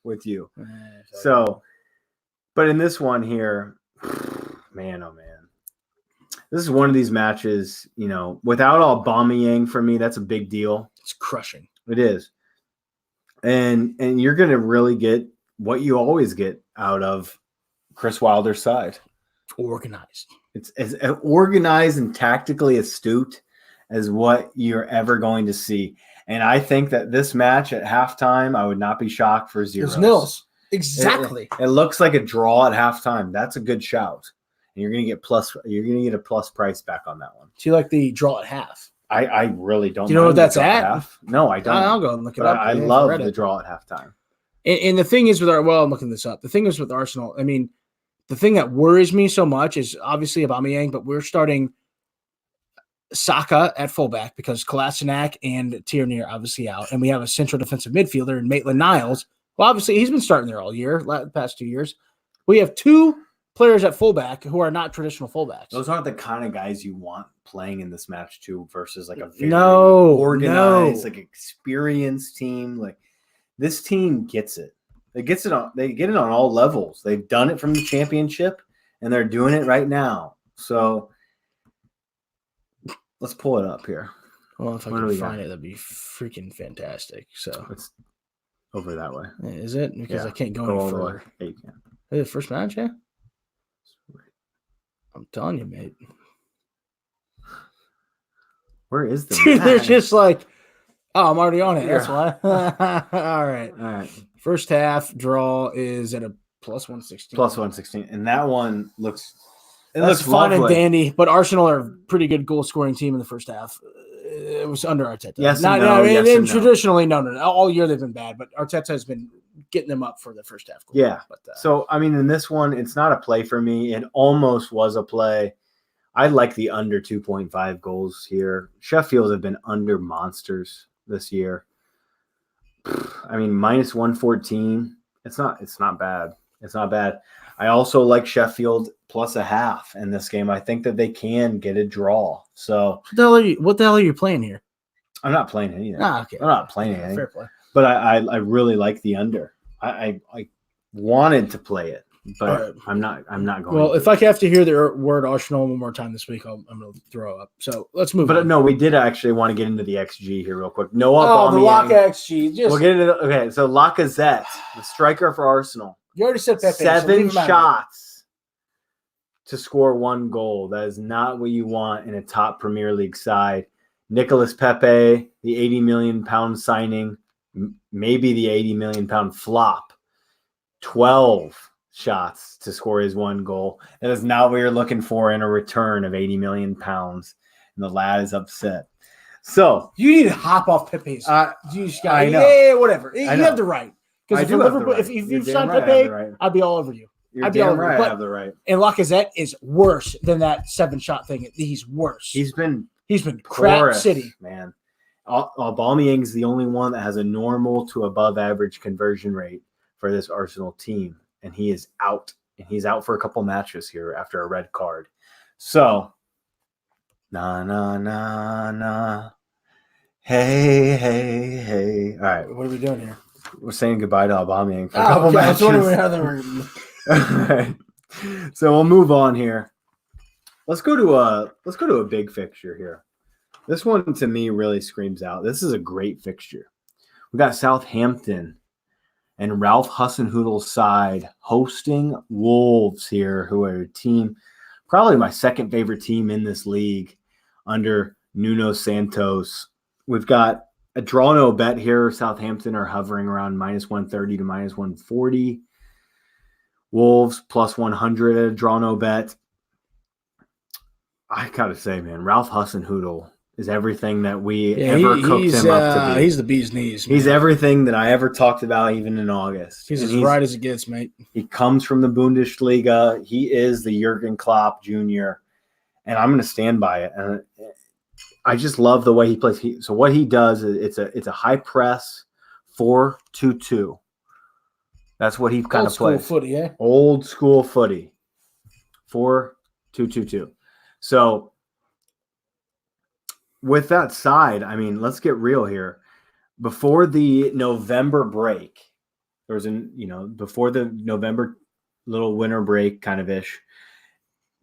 with you. So, but in this one here, man, oh, man. This is one of these matches, without Aubameyang for me, that's a big deal. It's crushing. It is. And you're going to really get what you always get out of Chris Wilder's side. Organized. It's as organized and tactically astute as what you're ever going to see. And I think that this match at halftime, I would not be shocked for 0. There's nils. Exactly. It looks like a draw at halftime. That's a good shout. And you're going to get a plus price back on that one. Do you like the draw at half? I really don't. Do you know what that's at? Half. No, I don't. I'll go and look it up. I love the draw at halftime. And the thing is I'm looking this up. The thing is with Arsenal, I mean, the thing that worries me so much is obviously Aubameyang, but we're starting Saka at fullback because Kolasinac and Tierney are obviously out. And we have a central defensive midfielder in Maitland-Niles. Well, obviously, he's been starting there all year, the past 2 years. We have 2 players at fullback who are not traditional fullbacks. Those aren't the kind of guys you want playing in this match too, versus like a very organized, like experienced team. Like this team gets it. They get it on all levels. They've done it from the championship, and they're doing it right now. So let's pull it up here. Well, if I can find it, that'd be freaking fantastic. So it's over that way. Is it? Because I can't go any further. Yeah, you can. Is it first match, yeah? I'm telling you, mate. Where is the Dude, they're match? just like, oh, I'm already on it. That's Yeah. why. All right. All right. First half draw is at a plus 116. Plus 116. And that one looks That's fine and lovely. dandy, but Arsenal are a pretty good goal scoring team in the first half. It was under Arteta. Yes and no, yes and no. Traditionally, no. All year they've been bad, but Arteta has been getting them up for the first half goal. Yeah. But, so, I mean, in this one, it's not a play for me. It almost was a play. I like the under 2.5 goals here. Sheffield have been under monsters this year. I mean, minus 114. It's not bad. It's not bad. I also like Sheffield plus a half in this game. I think that they can get a draw. So what the hell are you playing here? I'm not playing anything. Okay. I'm not playing anything. Fair play. But I really like the under. I wanted to play it, but I'm not going. Well, if I have to hear the word Arsenal one more time this week, I'm going to throw up. So let's move on. But no, we did actually want to get into the XG here real quick. The Laka XG. We'll get into okay. So Lacazette, the striker for Arsenal. You already said Pepe. 7 shots to score 1 goal. That is not what you want in a top Premier League side. Nicolas Pepe, the 80 million pound signing, maybe the 80 million pound flop. 12 shots to score his 1 goal. That is not what you're looking for in a return of 80 million pounds. And the lad is upset. So you need to hop off Pepe's. You just got, I know. Yeah, whatever. You have the right. Because if you signed Pepe, I'd be all over you. I'd be all over you. I have the right. And Lacazette is worse than that 7-shot thing. He's worse. He's been crap city, man. Aubameyang's the only one that has a normal to above average conversion rate for this Arsenal team, and he is out. And he's out for a couple matches here after a red card. So, nah. Hey. All right. What are we doing here? We're saying goodbye to Aubameyang for a couple matches. All right. So we'll move on here. Let's go to a big fixture here. This one to me really screams out. This is a great fixture. We got Southampton and Ralph Hasenhüttl's side hosting Wolves here, who are a team, probably my second favorite team in this league under Nuno Santos. We've got a draw no bet here. Southampton are hovering around minus 130 to minus 140. Wolves plus 100 at a draw no bet. I gotta say, man, Ralph Hasenhüttl is everything that we ever cooked him up to be. He's the bee's knees. Man. He's everything that I ever talked about, even in August. He's as right as it gets, mate. He comes from the Bundesliga. He is the Jurgen Klopp Jr., and I'm going to stand by it. And I just love the way he plays. So what he does is it's a high press 4-2-2. That's what he kind of plays. Old school footy, eh? Old school footy. 4-2-2-2. So with that side, I mean, let's get real here. Before the November break, before the November little winter break kind of ish,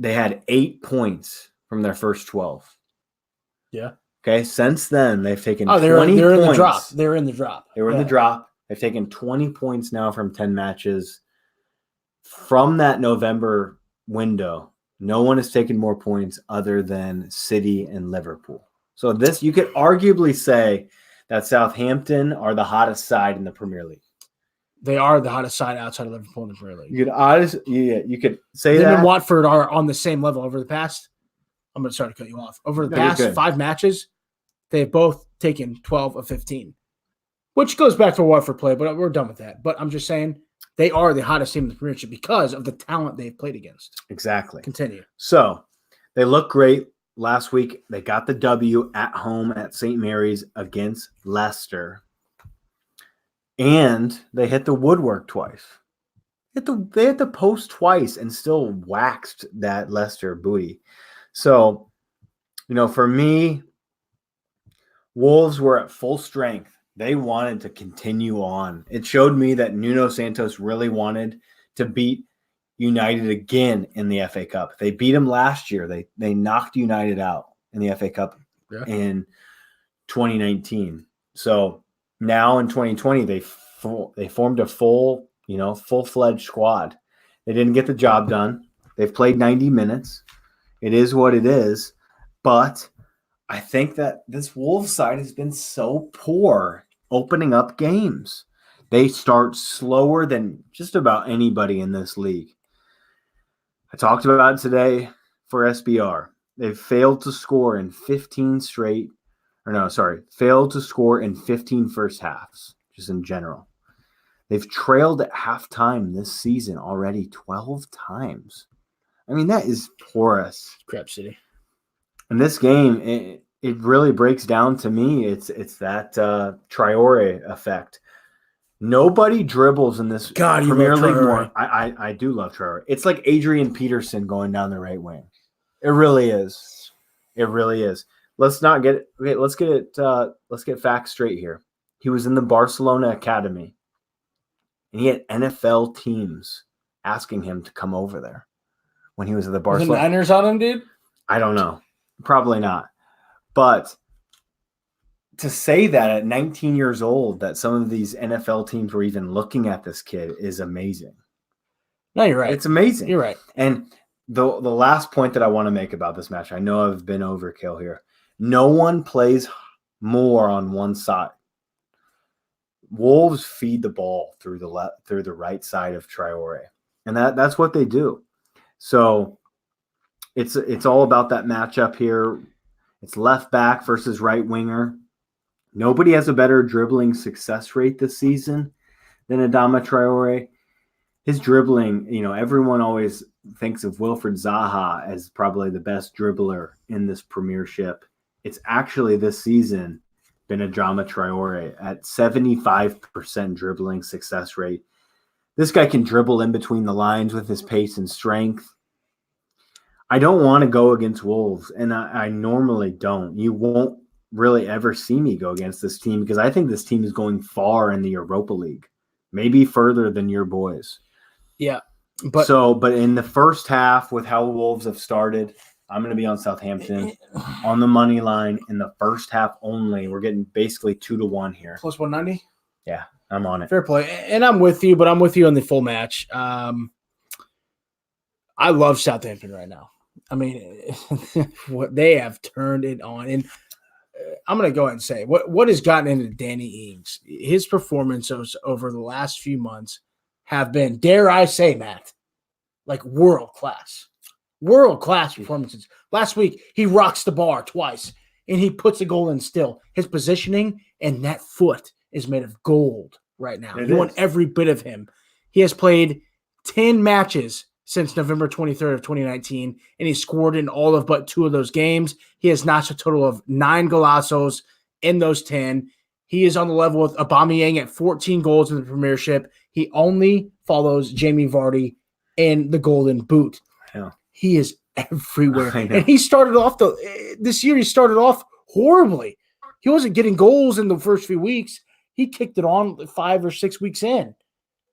they had 8 points from their first 12. Yeah. Okay. Since then, they've taken 20 they're points. in the drop. They're in the drop. They were in the drop. They've taken 20 points now from 10 matches. From that November window, no one has taken more points other than City and Liverpool. So this, you could arguably say that Southampton are the hottest side in the Premier League. They are the hottest side outside of Liverpool in the Premier League. You could say Them that. and Watford are on the same level over the past. I'm going to start to cut you off. Over the past 5 matches, they've both taken 12 of 15, which goes back to Watford play, but we're done with that. But I'm just saying they are the hottest team in the Premiership because of the talent they've played against. Exactly. Continue. So they look great. Last week, they got the W at home at St. Mary's against Leicester. And they hit the woodwork twice. They hit the post twice and still waxed that Leicester booty. So, for me, Wolves were at full strength. They wanted to continue on. It showed me that Nuno Santos really wanted to beat United again in the FA Cup. They beat them last year. They knocked United out in the FA Cup in 2019. So now in 2020, they formed a full-fledged squad. They didn't get the job done. They've played 90 minutes. It is what it is. But I think that this Wolves side has been so poor opening up games. They start slower than just about anybody in this league. I talked about it today for SBR. They've failed to score in 15 straight, failed to score in 15 first halves, just in general. They've trailed at halftime this season already 12 times. I mean, that is porous. Crap City. And this game, it really breaks down to me. It's that Traore effect. Nobody dribbles in this Premier League more. I do love Traore. It's like Adrian Peterson going down the right wing. It really is. It really is. Let's get facts straight here. He was in the Barcelona academy, and he had NFL teams asking him to come over there when he was at the Barcelona. The Niners on him, dude? I don't know. Probably not. But to say that at 19 years old that some of these NFL teams were even looking at this kid is amazing. No, you're right. It's amazing. You're right. And the last point that I want to make about this match, I know I've been overkill here. No one plays more on one side. Wolves feed the ball through the right side of Traore. And that's what they do. So it's all about that matchup here. It's left back versus right winger. Nobody has a better dribbling success rate this season than Adama Traore. His dribbling, everyone always thinks of Wilfred Zaha as probably the best dribbler in this premiership. It's actually this season been Adama Traore at 75% dribbling success rate. This guy can dribble in between the lines with his pace and strength. I don't want to go against Wolves, and I normally don't. You won't really ever see me go against this team because I think this team is going far in the Europa League, maybe further than your boys. Yeah. But in the first half, with how Wolves have started, I'm going to be on Southampton on the money line in the first half only. We're getting basically 2-1 here. Plus 190? Yeah, I'm on it. Fair play. And I'm with you, but I'm with you on the full match. I love Southampton right now. I mean, what they have turned it on. And I'm going to go ahead and say what has gotten into Danny Ings, his performances over the last few months have been, dare I say, Matt, like world-class. World-class performances. Last week, he rocks the bar twice, and he puts a goal in still. His positioning and that foot is made of gold right now. You want every bit of him. He has played 10 matches since November 23rd of 2019, and he scored in all of but 2 of those games. He has notched a total of 9 golazos in those 10. He is on the level with Aubameyang at 14 goals in the Premiership. He only follows Jamie Vardy in the Golden Boot. Yeah. He is everywhere. And he started off this year, he started off horribly. He wasn't getting goals in the first few weeks. He kicked it on 5 or 6 weeks in.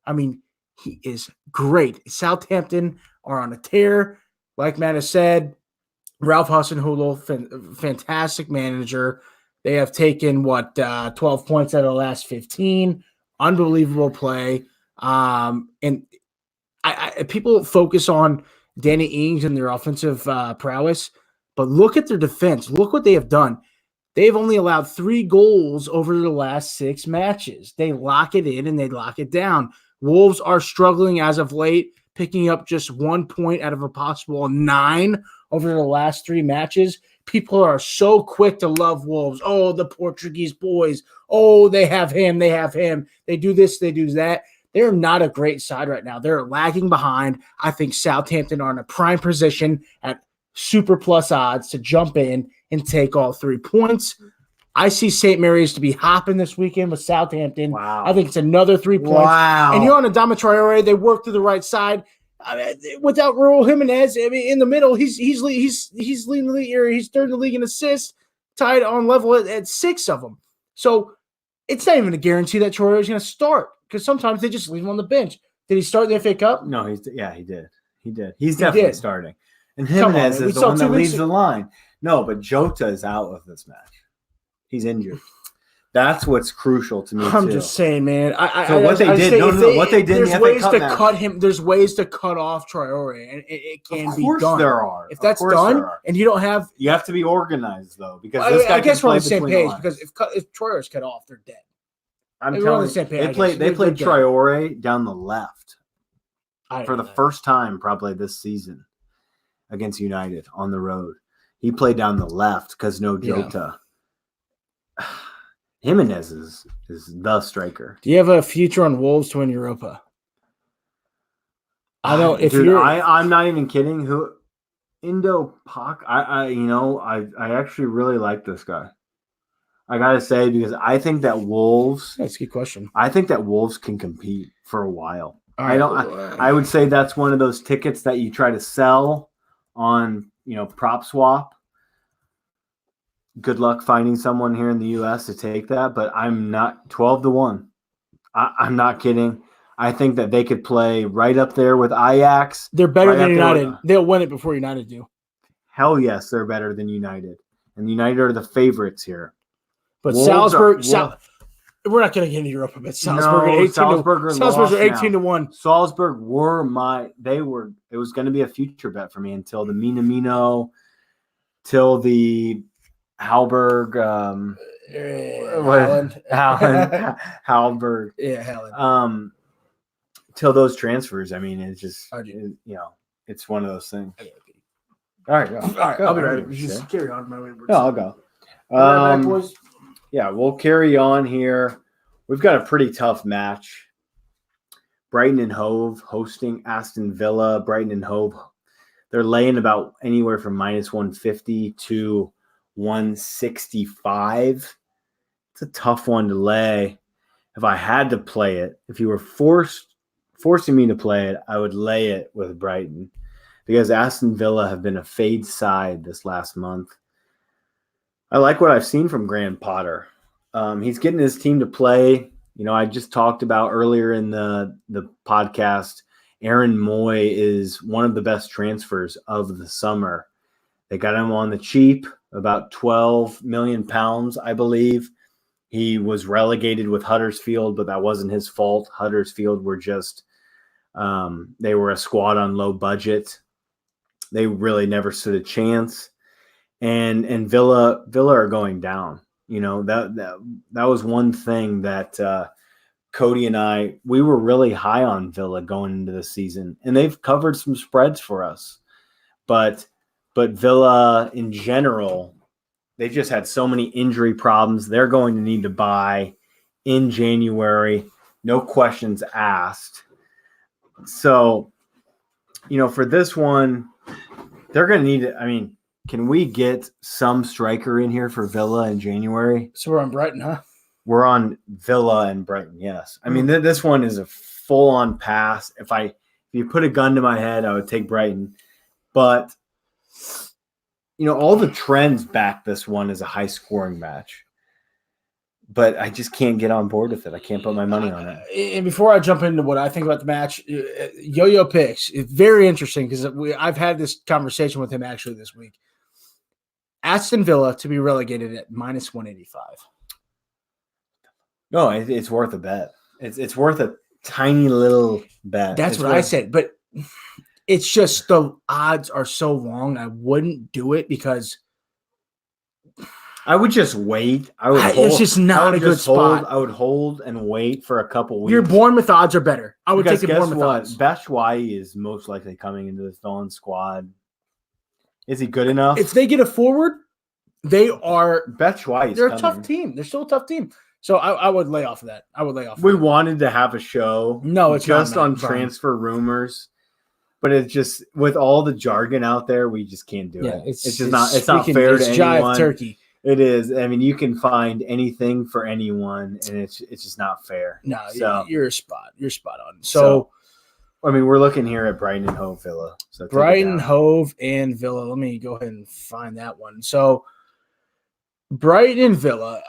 I mean, he is great. Southampton are on a tear. Like Matt has said, Ralph Hasenhüttl, fantastic manager. They have taken, 12 points out of the last 15. Unbelievable play. And people focus on Danny Ings and their offensive prowess, but look at their defense. Look what they have done. They've only allowed 3 goals over the last 6 matches. They lock it in and they lock it down. Wolves are struggling as of late, picking up just 1 point out of a possible 9 over the last 3 matches. People are so quick to love Wolves. Oh, the Portuguese boys. Oh, they have him. They have him. They do this. They do that. They're not a great side right now. They're lagging behind. I think Southampton are in a prime position at super plus odds to jump in and take all 3 points. I see St. Mary's to be hopping this weekend with Southampton. Wow. I think it's another 3 points. Wow. And you're on Adama Traore. They work to the right side. Without Raul Jimenez, I mean, in the middle, he's leading the league, or he's third in the league in assists, tied on level at 6 of them. So it's not even a guarantee that Traore is going to start, because sometimes they just leave him on the bench. Did he start in the FA Cup? No, he did. He's definitely starting. And Jimenez is the one that leads the line. No, but Jota is out of this match. He's injured. That's what's crucial to me. I'm too. just saying, man. What they did in the FA Cup match. Cut him. There's ways to cut off Traore, and it can be done. Of course there are. If that's done, and you don't have, you have to be organized though, because this guy. I guess we're on the same page. The because if Traore is cut off, they're dead. I'm telling you, they played Traore down the left for the first time probably this season against United on the road. He played down the left because no Jota. Yeah. Jimenez is the striker. Do you have a future on Wolves to win Europa? I don't. I'm not even kidding. Who Indo Pak? I actually really like this guy. I gotta say, because I think that Wolves. That's a good question. I think that Wolves can compete for a while. Right. I would say that's one of those tickets that you try to sell on, prop swap. Good luck finding someone here in the U.S. to take that, but I'm not 12-1. I'm not kidding. I think that they could play right up there with Ajax. They're better than United. They'll win it before United do. Hell yes, they're better than United. And United are the favorites here. But Wolves we're not going to get into Europa, but Salzburg are 18-1. Salzburg it was going to be a future bet for me until the Minamino, till the Halberg, Halberg. Yeah, Haaland. Till those transfers. I mean, it's just, it's one of those things. All right, go. All right, I'll be right. Just carry on. I'll go. Yeah, we'll carry on here. We've got a pretty tough match. Brighton and Hove hosting Aston Villa. Brighton and Hove, they're laying about anywhere from -150 to 165. It's a tough one to lay. If I had to play it, if you were forcing me to play it, I would lay it with Brighton, because Aston Villa have been a fade side this last month. I like what I've seen from Graham Potter. He's getting his team to play. I just talked about earlier in the podcast, Aaron Moy is one of the best transfers of the summer. They got him on the cheap, about £12 million, I believe. He was relegated with Huddersfield, but that wasn't his fault. Huddersfield were just they were a squad on low budget. They really never stood a chance. And Villa are going down. That was one thing that Cody and we were really high on Villa going into the season, and they've covered some spreads for us. But Villa in general, they just had so many injury problems. They're going to need to buy in January, no questions asked. So, for this one, they're going to need it. I mean, can we get some striker in here for Villa in January? So we're on Brighton, huh? We're on Villa and Brighton, yes. I mean, this one is a full-on pass. If you put a gun to my head, I would take Brighton. But, all the trends back this one as a high-scoring match. But I just can't get on board with it. I can't put my money on it. And before I jump into what I think about the match, Yo-Yo Picks, it's very interesting because I've had this conversation with him actually this week. Aston Villa to be relegated at -185. No, it's worth a bet. It's worth a tiny little bet. That's what I said, but it's just the odds are so long. I wouldn't do it because I would just wait. It's just not a good spot. I would hold and wait for a couple weeks. Your Bournemouth odds are better. I would take the Bournemouth odds. Batshuayi is most likely coming into the Villain squad. Is he good enough? If they get a forward, they are. Batshuayi. They're a tough team. They're still a tough team. So I would lay off of that. We wanted to have a show. No, it's just not on transfer rumors, but it's just with all the jargon out there, we just can't do it. It's just not. It's not fair to anyone. Turkey. It is. I mean, you can find anything for anyone, and it's just not fair. No, so, you're spot on. So, I mean, we're looking here at Brighton and Hove Villa. So Brighton, Hove, and Villa. Let me go ahead and find that one. So Brighton and Villa.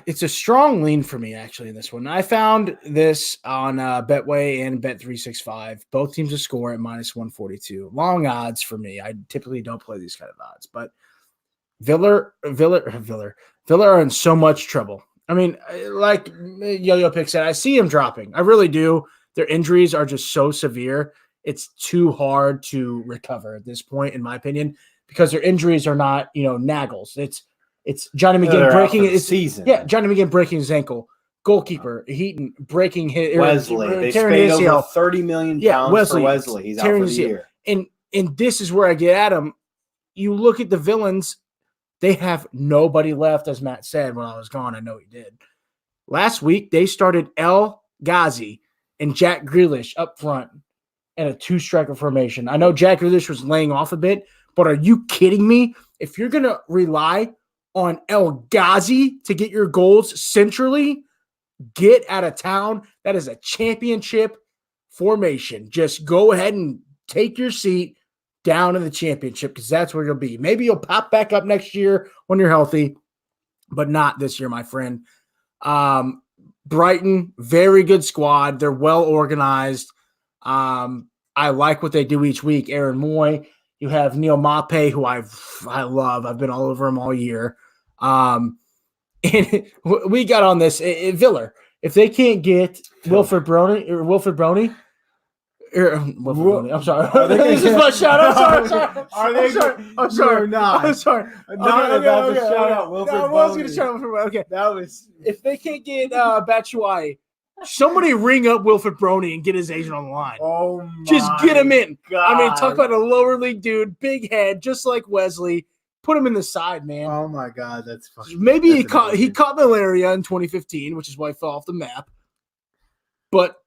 It's a strong lean for me actually in this one. I found this on Betway and Bet365. Both teams to score at -142. Long odds for me. I typically don't play these kind of odds, but Villa are in so much trouble. I mean, like Yo-Yo Pick said, I see him dropping. I really do. Their injuries are just so severe. It's too hard to recover at this point, in my opinion, because their injuries are not, naggles. It's Johnny McGinn breaking it. Season. Yeah, Johnny McGinn breaking his ankle. Goalkeeper Heaton breaking his Wesley. They paid over £30 million for Wesley. He's out for the year. And this is where I get at him. You look at the villains, they have nobody left, as Matt said when I was gone. I know he did. Last week, they started El Ghazi and Jack Grealish up front in a two-striker formation. I know Jack Grealish was laying off a bit, but are you kidding me? If you're going to rely on El Ghazi to get your goals centrally, get out of town. That is a championship formation. Just go ahead and take your seat down in the championship because that's where you'll be. Maybe you'll pop back up next year when you're healthy, but not this year, my friend. Brighton, very good squad. They're well organized. I like what they do each week. Aaron Moy. You have Neil Mape, who I love. I've been all over him all year. And we got on this Villa. If they can't get Wilfred Brony, I'm sorry. This is my shout out. I'm sorry. Not about to shout out Wilfred Brony. I was going to shout out Wilfred. Okay. That was if they can't get Batshuayi, somebody ring up Wilfred Brony and get his agent on the line. Oh my just get him in. God. I mean, talk about a lower league dude, big head, just like Wesley. Put him in the side, man. Oh my God, that's funny. Maybe he caught malaria in 2015, which is why he fell off the map. But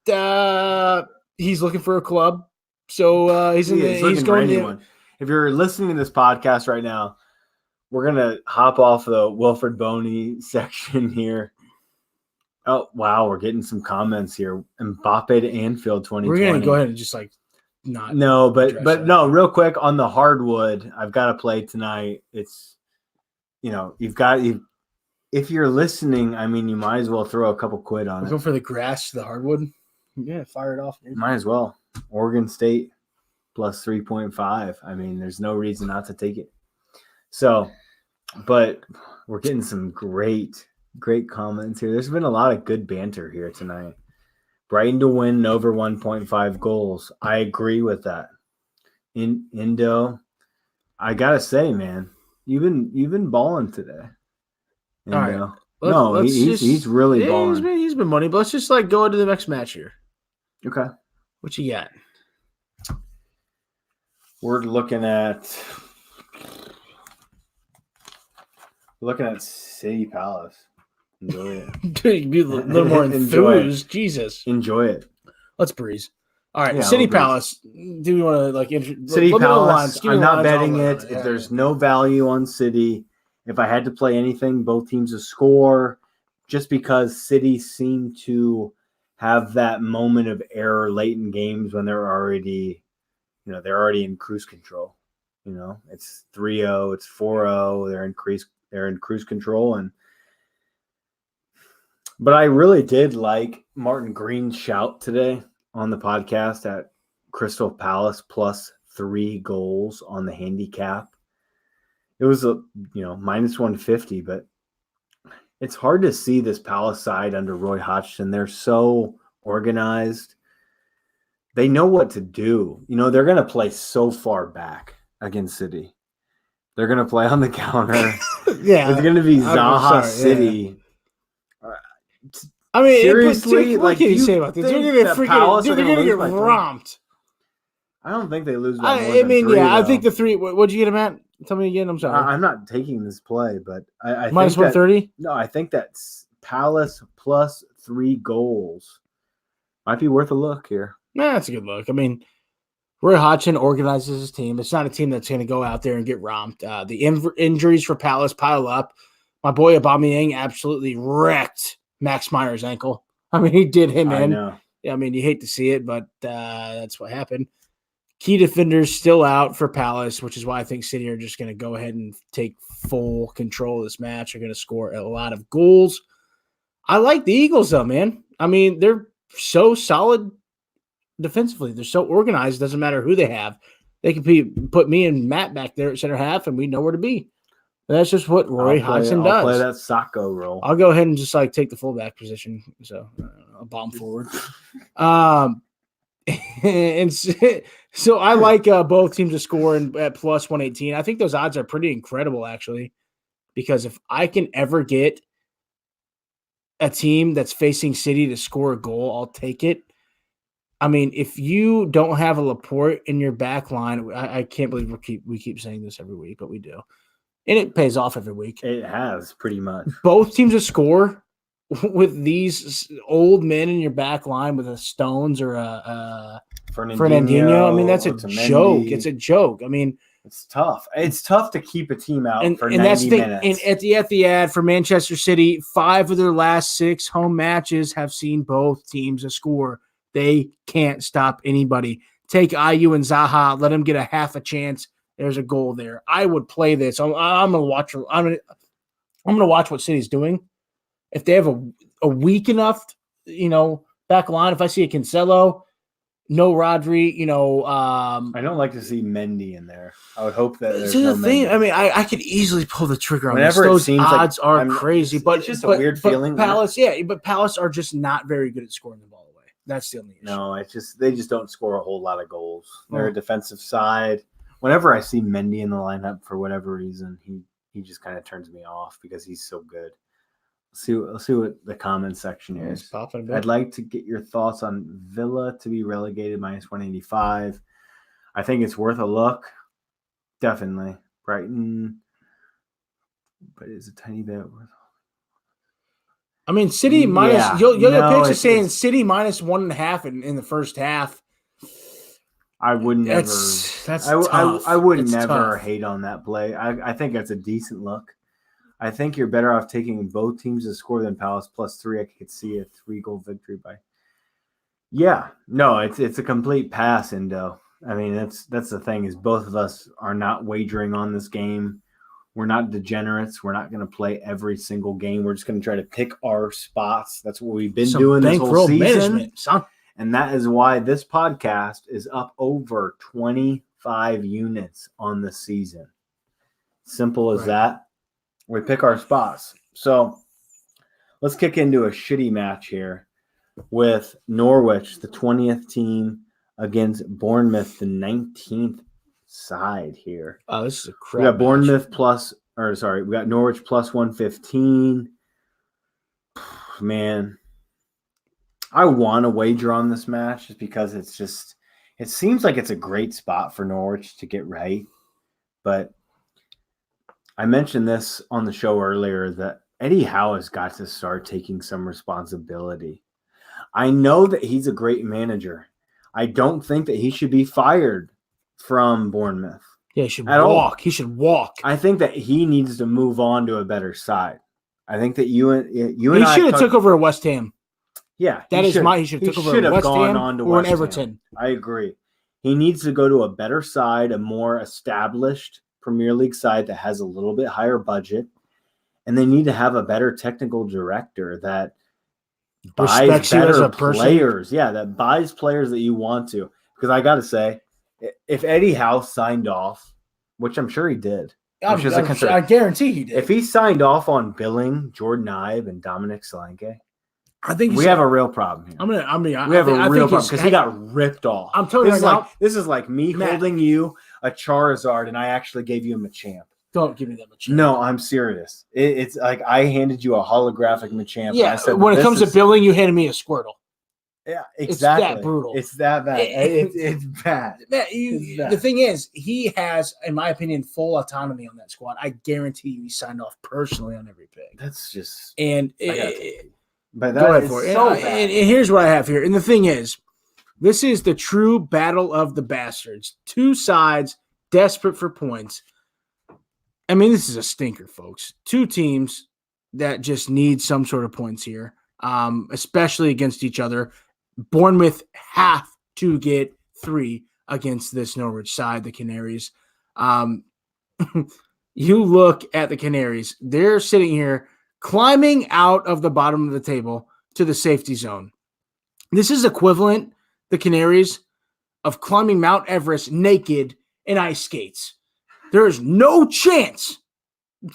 he's looking for a club, so he's going to. If you're listening to this podcast right now, we're gonna hop off the Wilfred Boney section here. Oh wow, we're getting some comments here. Mbappe to Anfield 2020. We're gonna go ahead and just not. No, but no, real quick on the hardwood. I've got to play tonight. It's if you're listening, I mean, you might as well throw a couple quid on it. Go for the grass to the hardwood. Yeah, fire it off. Dude. Might as well. Oregon State plus 3.5. I mean, there's no reason not to take it. So, but we're getting some great comments here. There's been a lot of good banter here tonight. Brighton to win over 1.5 goals. I agree with that. Indo, I gotta say, man, you've been balling today. Indo. All right. He's really balling. He's been money, but let's just go into the next match here. Okay. What you got? We're looking at City Palace. Enjoy it. Dude, be a little more enthused. Jesus. Enjoy it. Let's breeze. All right, City Palace. Do we want to City Palace? I'm not betting it. If there's no value on City, if I had to play anything, both teams to score, just because City seem to have that moment of error late in games when they're already in cruise control. It's 3-0, it's 4-0. They're in cruise control, but I really did like Martin Green's shout today on the podcast at Crystal Palace plus 3 goals on the handicap. It was minus 150, but it's hard to see this Palace side under Roy Hodgson. They're so organized. They know what to do. They're going to play so far back against City. They're going to play on the counter. Yeah. It's going to be Zaha City. Yeah. I mean, seriously, what can you say about this? They're going to get romped. I don't think they lose by more than 3, I think the 3. What'd you get him at? Tell me again. I'm sorry. I'm not taking this play, but I minus 130. No, I think that's Palace plus 3 goals. Might be worth a look here. Nah, that's a good look. I mean, Roy Hodgson organizes his team. It's not a team that's going to go out there and get romped. The injuries for Palace pile up. My boy Aubameyang absolutely wrecked Max Meyer's ankle. I mean, he did him in. I know. I mean, you hate to see it, but that's what happened. Key defenders still out for Palace, which is why I think City are just going to go ahead and take full control of this match. They're going to score a lot of goals. I like the Eagles, though, man. I mean, they're so solid defensively. They're so organized. It doesn't matter who they have. They can put me and Matt back there at center half, and we know where to be. That's just what Roy Hodgson does. I'll play that Sacco role. I'll go ahead and just like take the fullback position. So a bomb forward. And so I like both teams to score at plus 118. I think those odds are pretty incredible, actually, because if I can ever get a team that's facing City to score a goal, I'll take it. I mean, if you don't have a Laporte in your back line, I can't believe we keep saying this every week, but we do. And it pays off every week. It has, pretty much. Both teams to score with these old men in your back line with a Stones or a Fernandinho. I mean, that's a joke. It's a joke. I mean, it's tough. It's tough to keep a team out for 90 that's minutes. And at the Etihad for Manchester City, 5 of their last 6 home matches have seen both teams to score. They can't stop anybody. Take Ayew and Zaha, let them get a half a chance. There's a goal there. I would play this. I'm gonna watch. I'm gonna watch what City's doing. If they have a weak enough, back line. If I see a Cancelo, no Rodri, I don't like to see Mendy in there. I would hope that there's no thing. Mendy. I mean, I could easily pull the trigger on whenever this. Those odds like are crazy, but it's just a weird feeling. Palace, but Palace are just not very good at scoring the ball away. That's the only issue. No, they just don't score a whole lot of goals. They're a defensive side. Whenever I see Mendy in the lineup for whatever reason, he just kind of turns me off because he's so good. Let's see what the comment section is. I'd like to get your thoughts on Villa to be relegated minus 185. I think it's worth a look. Definitely. Brighton, but it's a tiny bit worth. I mean, City minus. Picks is saying City minus 1.5 in the first half. I would never. That's tough. I would never hate on that play. I think that's a decent look. I think you're better off taking both teams to score than Palace plus 3. I could see a 3-goal victory by. Yeah, no, it's a complete pass, Indo. I mean, that's the thing is both of us are not wagering on this game. We're not degenerates. We're not going to play every single game. We're just going to try to pick our spots. That's what we've been doing this whole season. And that is why this podcast is up over 25 units on the season. Simple as that. We pick our spots. So let's kick into a shitty match here with Norwich, the 20th team, against Bournemouth, the 19th side here. Oh, this is a crap. We got Bournemouth we got Norwich plus 115. Man. I want to wager on this match just because it seems like it's a great spot for Norwich to get right. But I mentioned this on the show earlier that Eddie Howe has got to start taking some responsibility. I know that he's a great manager. I don't think that he should be fired from Bournemouth. Yeah, he should walk. He should walk. I think that he needs to move on to a better side. I think that you and I should have took over at West Ham. Yeah, he should have took over at West Ham or an Everton. I agree. He needs to go to a better side, a more established Premier League side that has a little bit higher budget, and they need to have a better technical director that buys better players. Yeah, that buys players that you want to. Because I got to say, if Eddie Howe signed off, which I'm sure he did, I guarantee he did. If he signed off on billing Jordan Ibe and Dominic Solanke, I think we have a real problem here. We have a real problem because he got ripped off. I'm telling you this is like me holding you a Charizard and I actually gave you a Machamp. Don't give me that Machamp. No, I'm serious. It's like I handed you a holographic Machamp. Yeah, I said, when it comes to billing, you handed me a Squirtle. Yeah, exactly. It's that brutal. It's that bad. It's bad. The thing is, he has, in my opinion, full autonomy on that squad. I guarantee you he signed off personally on every pick. That's just... But that is so bad. And here's what I have here. And the thing is, this is the true battle of the bastards. Two sides desperate for points. I mean, this is a stinker, folks. Two teams that just need some sort of points here, especially against each other. Bournemouth have to get 3 against this Norwich side, the Canaries. You look at the Canaries. They're sitting here climbing out of the bottom of the table to the safety zone. This is equivalent, the Canaries, of climbing Mount Everest naked in ice skates. There is no chance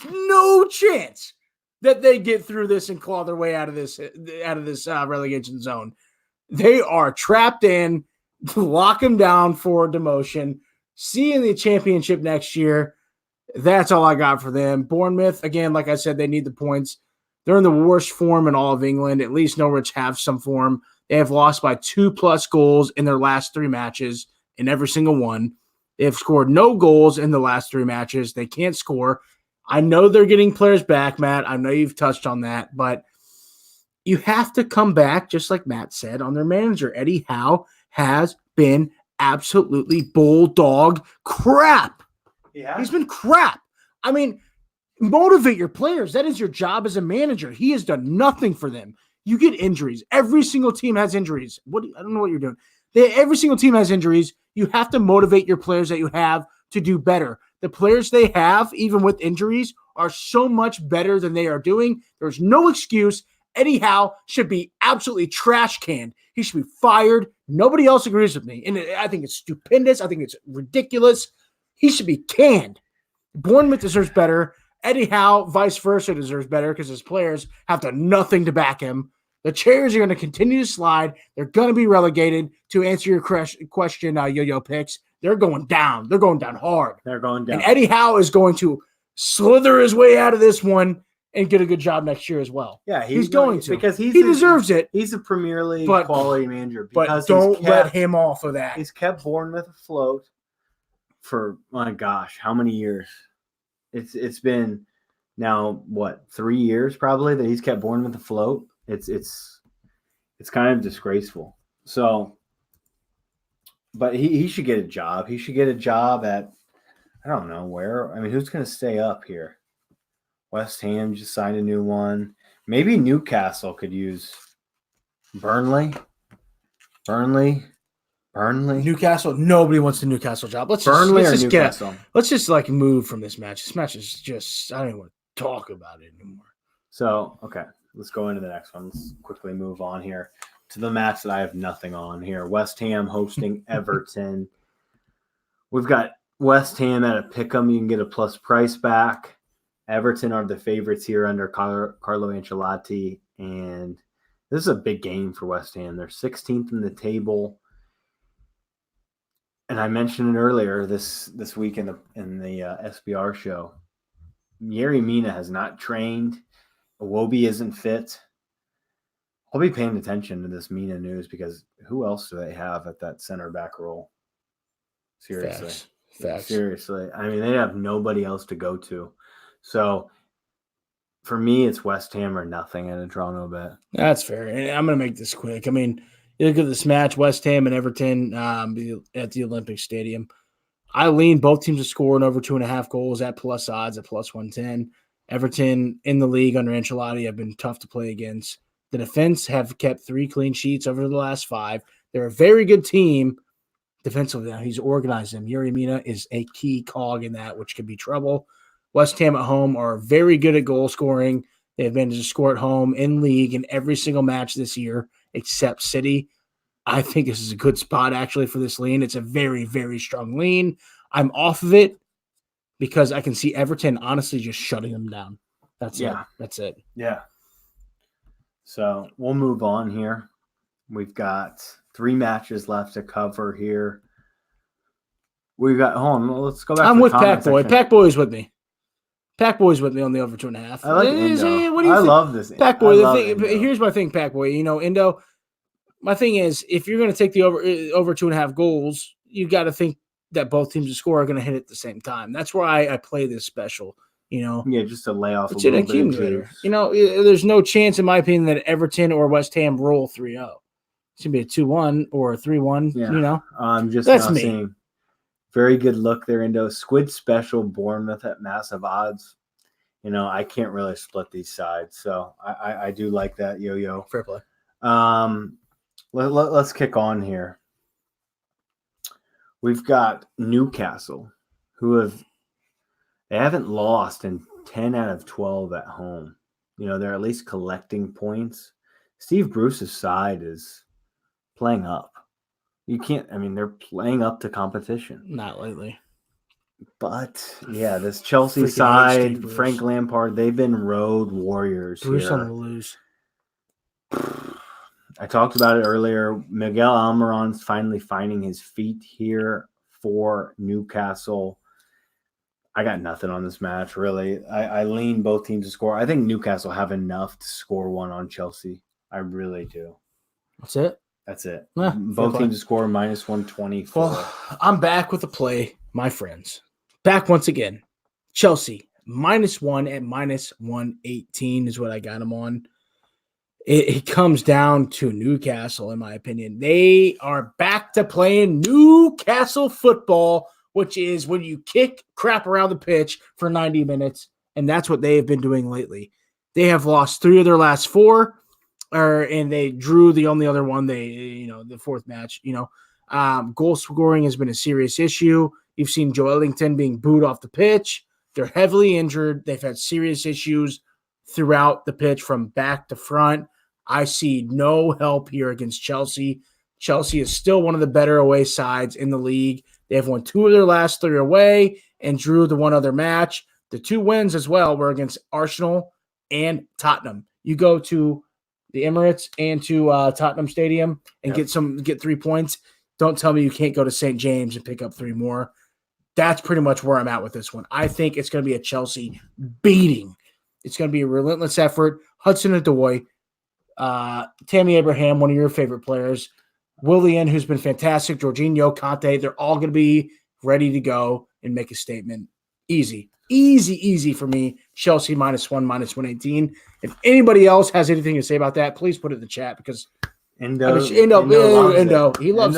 No chance that they get through this and claw their way out of this relegation zone. They are trapped in. Lock them down for demotion. See you in the championship next year. That's all I got for them. Bournemouth, again, like I said, they need the points. They're in the worst form in all of England. At least Norwich have some form. They have lost by 2+ goals in their last 3 matches, in every single one. They have scored no goals in the last 3 matches. They can't score. I know they're getting players back, Matt. I know you've touched on that, but you have to come back, just like Matt said, on their manager. Eddie Howe has been absolutely bulldog crap. Yeah. He's been crap. I mean, motivate your players. That is your job as a manager. He has done nothing for them. You get injuries. Every single team has injuries. I don't know what you're doing. Every single team has injuries. You have to motivate your players that you have to do better. The players they have, even with injuries, are so much better than they are doing. There's no excuse. Eddie Howe should be absolutely trash canned. He should be fired. Nobody else agrees with me. And I think it's stupendous. I think it's ridiculous. He should be canned. Bournemouth deserves better. Eddie Howe, vice versa, deserves better because his players have done nothing to back him. The chairs are going to continue to slide. They're going to be relegated. To answer your question, Yo-Yo Picks, they're going down. They're going down hard. They're going down. And Eddie Howe is going to slither his way out of this one and get a good job next year as well. Yeah, he's going to. Because he deserves it. He's a Premier League quality manager. But don't let him off of that. He's kept Bournemouth afloat for, my gosh, how many years? It's been now, 3 years probably that he's kept Bournemouth afloat. It's kind of disgraceful. So, but he should get a job. He should get a job at, I don't know where. I mean, who's going to stay up here? West Ham just signed a new one. Maybe Newcastle could use Burnley. Newcastle. Nobody wants the Newcastle job. Let's just like move from this match. This match is just, I don't even want to talk about it anymore. So, okay, let's go into the next one. Let's quickly move on here to the match that I have nothing on here. West Ham hosting Everton. We've got West Ham at a pick'em. You can get a plus price back. Everton are the favorites here under Carlo Ancelotti, and this is a big game for West Ham. They're 16th in the table, and I mentioned it earlier this week in the SBR show. Yerry Mina has not trained. Iwobi isn't fit. I'll be paying attention to this Mina news because who else do they have at that center back role? Seriously. Facts. Seriously. I mean, they have nobody else to go to. So, for me, it's West Ham or nothing at a draw no bet. That's fair. And I'm going to make this quick. I mean, you look at this match, West Ham and Everton at the Olympic Stadium. I lean both teams to score in over 2.5 goals at plus odds at plus 110. Everton in the league under Ancelotti have been tough to play against. The defense have kept 3 clean sheets over the last 5. They're a very good team defensively. Now he's organized them. Yerry Mina is a key cog in that, which could be trouble. West Ham at home are very good at goal scoring. They've managed to score at home in league in every single match this year except City. I think this is a good spot actually for this lean. It's a very, very strong lean. I'm off of it because I can see Everton honestly just shutting them down. That's it. Yeah. So we'll move on here. We've got 3 matches left to cover here. We've got, hold on, let's go back. I'm with Pack Boy. Pack Boy's with me. Pack Boy's with me on the over 2.5. I like Indo. What do you think? Love this. Pack Boy. Here's my thing, Pack Boy. Indo. My thing is, if you're going to take the over 2.5 goals, you got to think that both teams to score are going to hit at the same time. That's why I play this special. Yeah, just to lay off a little bit of juice. There's no chance, in my opinion, that Everton or West Ham roll 3-0. It's going to be a 2-1 or a 3-1. Yeah. I'm just that's now me. Seeing very good look there, Indo. Squid special, Bournemouth at massive odds. I can't really split these sides, so I do like that, Yo-Yo. Fair play. Let's kick on here. We've got Newcastle, who they haven't lost in 10 out of 12 at home. They're at least collecting points. Steve Bruce's side is playing up. They're playing up to competition. Not lately. But yeah, this Chelsea Freaking side, HD Bruce. Frank Lampard, they've been road warriors Bruce on here. the loose. I talked about it earlier. Miguel Almiron's finally finding his feet here for Newcastle. I got nothing on this match, really. I lean both teams to score. I think Newcastle have enough to score one on Chelsea. I really do. That's it? That's it. Yeah, both teams to score minus 124. Well, I'm back with the play, my friends. Back once again. Chelsea, -1 at -118 is what I got them on. It comes down to Newcastle, in my opinion. They are back to playing Newcastle football, which is when you kick crap around the pitch for 90 minutes, and that's what they have been doing lately. They have lost 3 of their last 4, and they drew the only other one. The fourth match. Goal scoring has been a serious issue. You've seen Joe Ellington being booed off the pitch. They're heavily injured. They've had serious issues throughout the pitch from back to front. I see no help here against Chelsea. Chelsea is still one of the better away sides in the league. They have won 2 of their last 3 away and drew the one other match. The 2 wins as well were against Arsenal and Tottenham. You go to the Emirates and to Tottenham Stadium and get 3 points. Don't tell me you can't go to St. James and pick up 3 more. That's pretty much where I'm at with this one. I think it's going to be a Chelsea beating. It's going to be a relentless effort. Hudson-Odoi, Tammy Abraham, one of your favorite players, Willian, who's been fantastic, Jorginho, Conte, they're all going to be ready to go and make a statement. Easy for me. Chelsea -1, -118. If anybody else has anything to say about that, please put it in the chat because Endo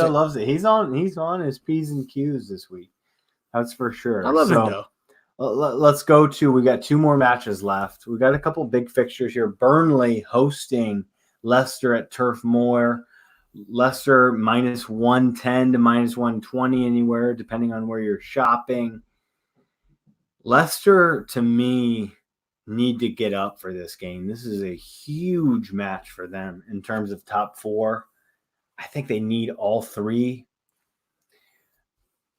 loves it. He's on his P's and Q's this week. That's for sure. I love Endo. Let's go to, we got 2 more matches left. We got a couple big fixtures here. Burnley hosting Leicester at Turf Moor. Leicester -110 to -120 anywhere, depending on where you're shopping. Leicester, to me, need to get up for this game. This is a huge match for them in terms of top 4. I think they need all 3.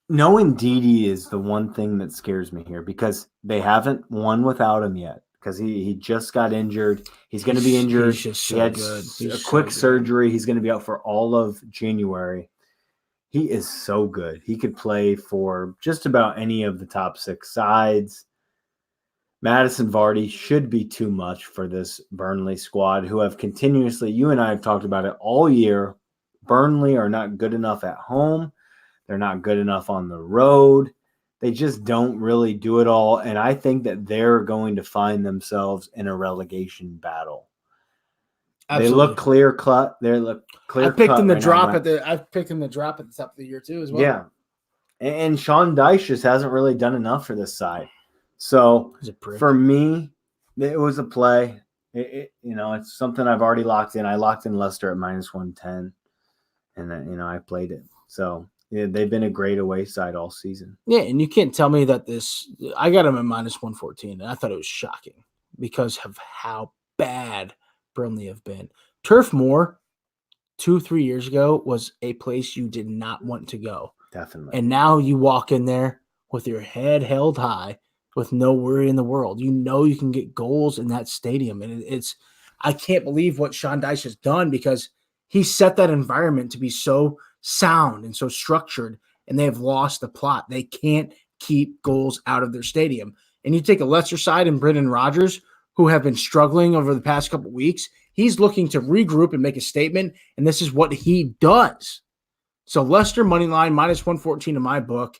Knowing Didi is the one thing that scares me here because they haven't won without him yet because he just got injured. He's going to be injured. He's just he had a quick surgery. He's going to be out for all of January. He is so good. He could play for just about any of the top 6 sides. Madison Vardy should be too much for this Burnley squad who have continuously, you and I have talked about it all year. Burnley are not good enough at home. They're not good enough on the road. They just don't really do it all. And I think that they're going to find themselves in a relegation battle. Absolutely. They look clear cut. I picked them to drop at the top of the year too as well. Yeah. And Sean Dyche just hasn't really done enough for this side. So for me, it was a play. It's something I've already locked in. I locked in Leicester at -110, and then I played it. So yeah, they've been a great away side all season. Yeah, and you can't tell me that I got them at -114, and I thought it was shocking because of how bad Burnley have been. Turf Moor 2-3 years ago was a place you did not want to go. Definitely. And now you walk in there with your head held high with no worry in the world. You can get goals in that stadium. And I can't believe what Sean Dyche has done because he set that environment to be so sound and so structured, and they have lost the plot. They can't keep goals out of their stadium. And you take a Leicester side and Brendan Rodgers, who have been struggling over the past couple of weeks, he's looking to regroup and make a statement, and this is what he does. So Leicester money line -114 in my book.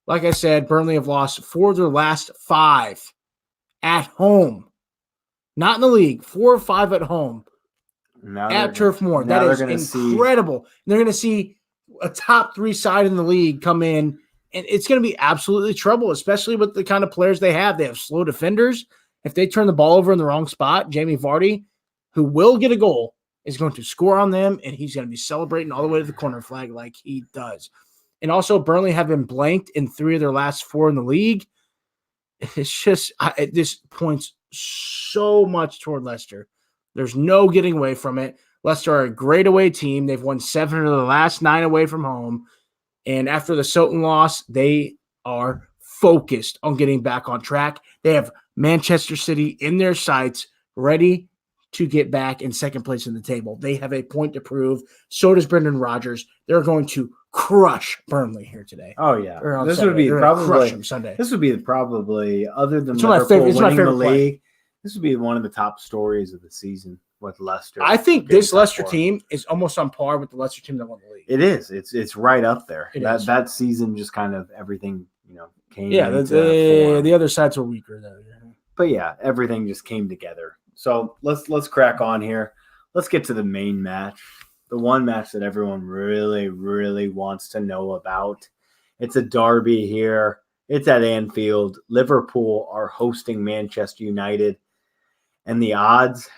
Like I said, Burnley have lost 4 of their last 5 at home. Not in the league, 4 or 5 at home at Turf Moor. That is incredible. They're going to see a top 3 side in the league come in, and it's going to be absolutely trouble, especially with the kind of players they have. They have slow defenders. If they turn the ball over in the wrong spot, Jamie Vardy, who will get a goal, is going to score on them, and he's going to be celebrating all the way to the corner flag like he does. And also, Burnley have been blanked in 3 of their last 4 in the league. It's just this points so much toward Leicester. There's no getting away from it. Leicester are a great away team. They've won 7 of the last 9 away from home. And after the Soton loss, they are focused on getting back on track. They have Manchester City in their sights, ready to get back in second place in the table. They have a point to prove. So does Brendan Rodgers. They're going to crush Burnley here today. Oh yeah, this would be probably Sunday. This would be probably, other than Liverpool winning the league, this would be one of the top stories of the season with Leicester. I think this Leicester team is almost on par with the Leicester team that won the league. It is. It's right up there. That season, just kind of everything came. Yeah, the other sides were weaker though. But yeah, everything just came together. So let's crack on here. Let's get to the main match. The one match that everyone really, really wants to know about. It's a derby here. It's at Anfield. Liverpool are hosting Manchester United. And the odds,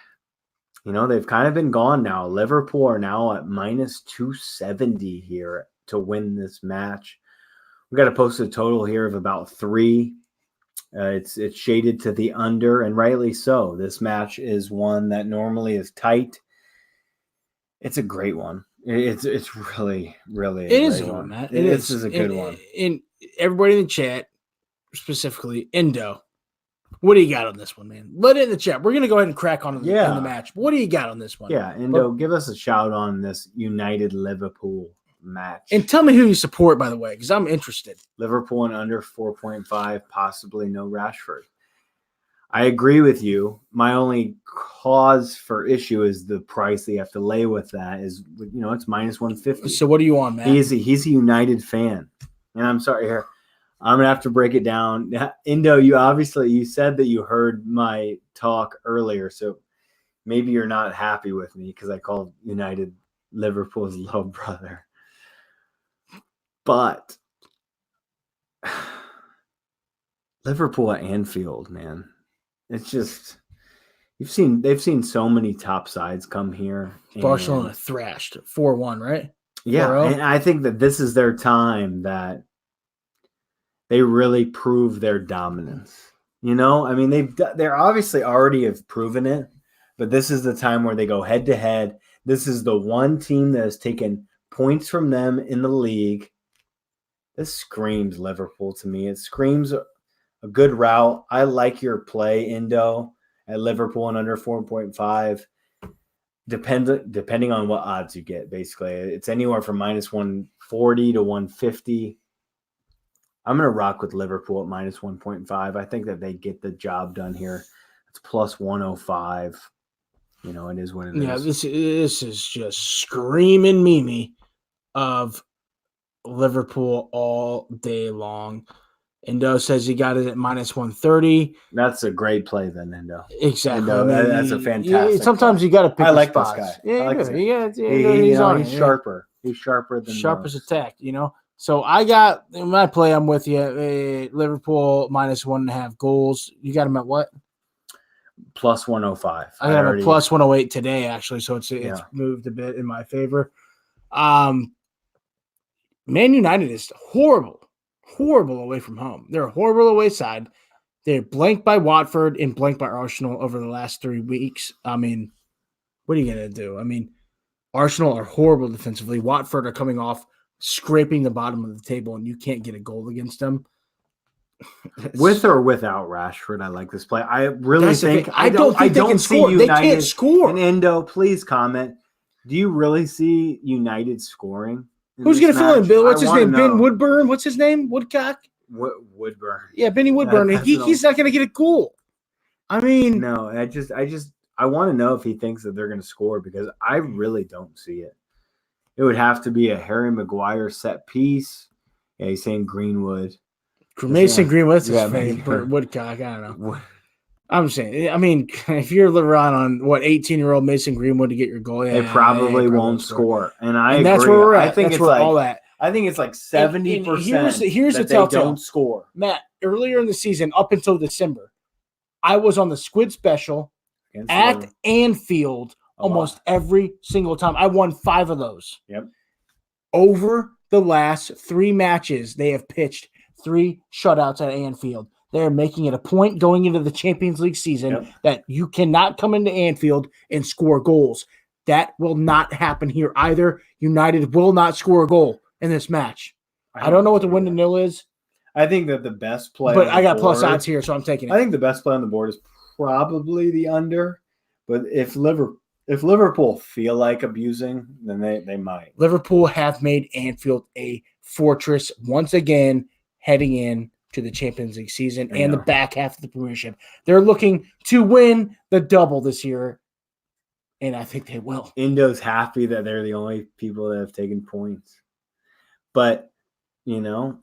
they've kind of been gone now. Liverpool are now at minus 270 here to win this match. We got a posted total here of about 3. It's shaded to the under, and rightly so. This match is one that normally is tight. It's a great one. It's really, really it is a good one, Matt. This is a good one. And everybody in the chat, specifically Indo, what do you got on this one, man? Let it in the chat. We're gonna go ahead and crack on in the match. What do you got on this one? Yeah, Indo, give us a shout on this United Liverpool match. And tell me who you support, by the way, because I'm interested. Liverpool and under 4.5, possibly no Rashford. I agree with you. My only cause for issue is the price that you have to lay with that is, it's minus 150. So what are you on, man? He's a United fan. And I'm sorry here. I'm going to have to break it down. Indo, you said that you heard my talk earlier, so maybe you're not happy with me because I called United Liverpool's little brother. But Liverpool at Anfield, man. It's just they've seen so many top sides come here. Barcelona thrashed 4-1, right? Yeah, 4-0. and I think that this is their time they really prove their dominance. I mean, they're obviously already have proven it, but this is the time where they go head to head. This is the one team that has taken points from them in the league. This screams Liverpool to me. It screams a good route. I like your play, Indo, at Liverpool and under 4.5. Depending on what odds you get, basically. It's anywhere from minus 140 to 150. I'm going to rock with Liverpool at minus 1.5. I think that they get the job done here. It's plus 105. It is what it is. Yeah, this is just screaming Mimi of Liverpool all day long. Indo says he got it at minus 130. That's a great play then, Indo. Exactly. Indo, that's a fantastic sometimes play. you got to pick I like spots. this guy. Yeah, I like he's sharper. He's sharper than sharp most. as a tack, So I got in my play. I'm with you. Liverpool minus 1.5 goals. You got him at what? Plus 105. I got him at plus 108 today, actually. So it's moved a bit in my favor. Man United is horrible away from home. They're a horrible away side. They're blanked by Watford and blanked by Arsenal over the last 3 weeks. I mean, what are you going to do? I mean, Arsenal are horrible defensively. Watford are coming off scraping the bottom of the table, and you can't get a goal against them. With or without Rashford, I like this play. I really think I don't think they can score. They can't score. And Indo, please comment. Do you really see United scoring? Who's going to fill in, Bill? What's his name? Ben Woodburn? What's his name? Woodcock? Woodburn. Yeah, Benny Woodburn. He's not going to get a goal. I mean, no. I want to know if he thinks that they're going to score because I really don't see it. It would have to be a Harry Maguire set piece. Yeah, he's saying Greenwood. Mason Greenwood's his favorite. Woodcock. I don't know. I'm saying, I mean, if you're relying on 18-year-old Mason Greenwood to get your goal, they probably won't score. And I agree. That's where we're at. I think that's it's like all that. I think it's like 70%. Here's the telltale. Don't score. Matt, earlier in the season, up until December, I was on the Squid Special at Anfield almost every single time. I won 5 of those. Yep. Over the last 3 matches, they have pitched 3 shutouts at Anfield. They're making it a point going into the Champions League season that you cannot come into Anfield and score goals. That will not happen here either. United will not score a goal in this match. I don't know what the win to nil is. I think that the best play. But on I the got plus board- odds here, so I'm taking I it. think the best play on the board is probably the under. But if Liverpool feel like abusing, then they might. Liverpool have made Anfield a fortress once again, heading in to the Champions League season and the back half of the Premiership. They're looking to win the double this year, and I think they will. Indo's happy that they're the only people that have taken points. But, Indo,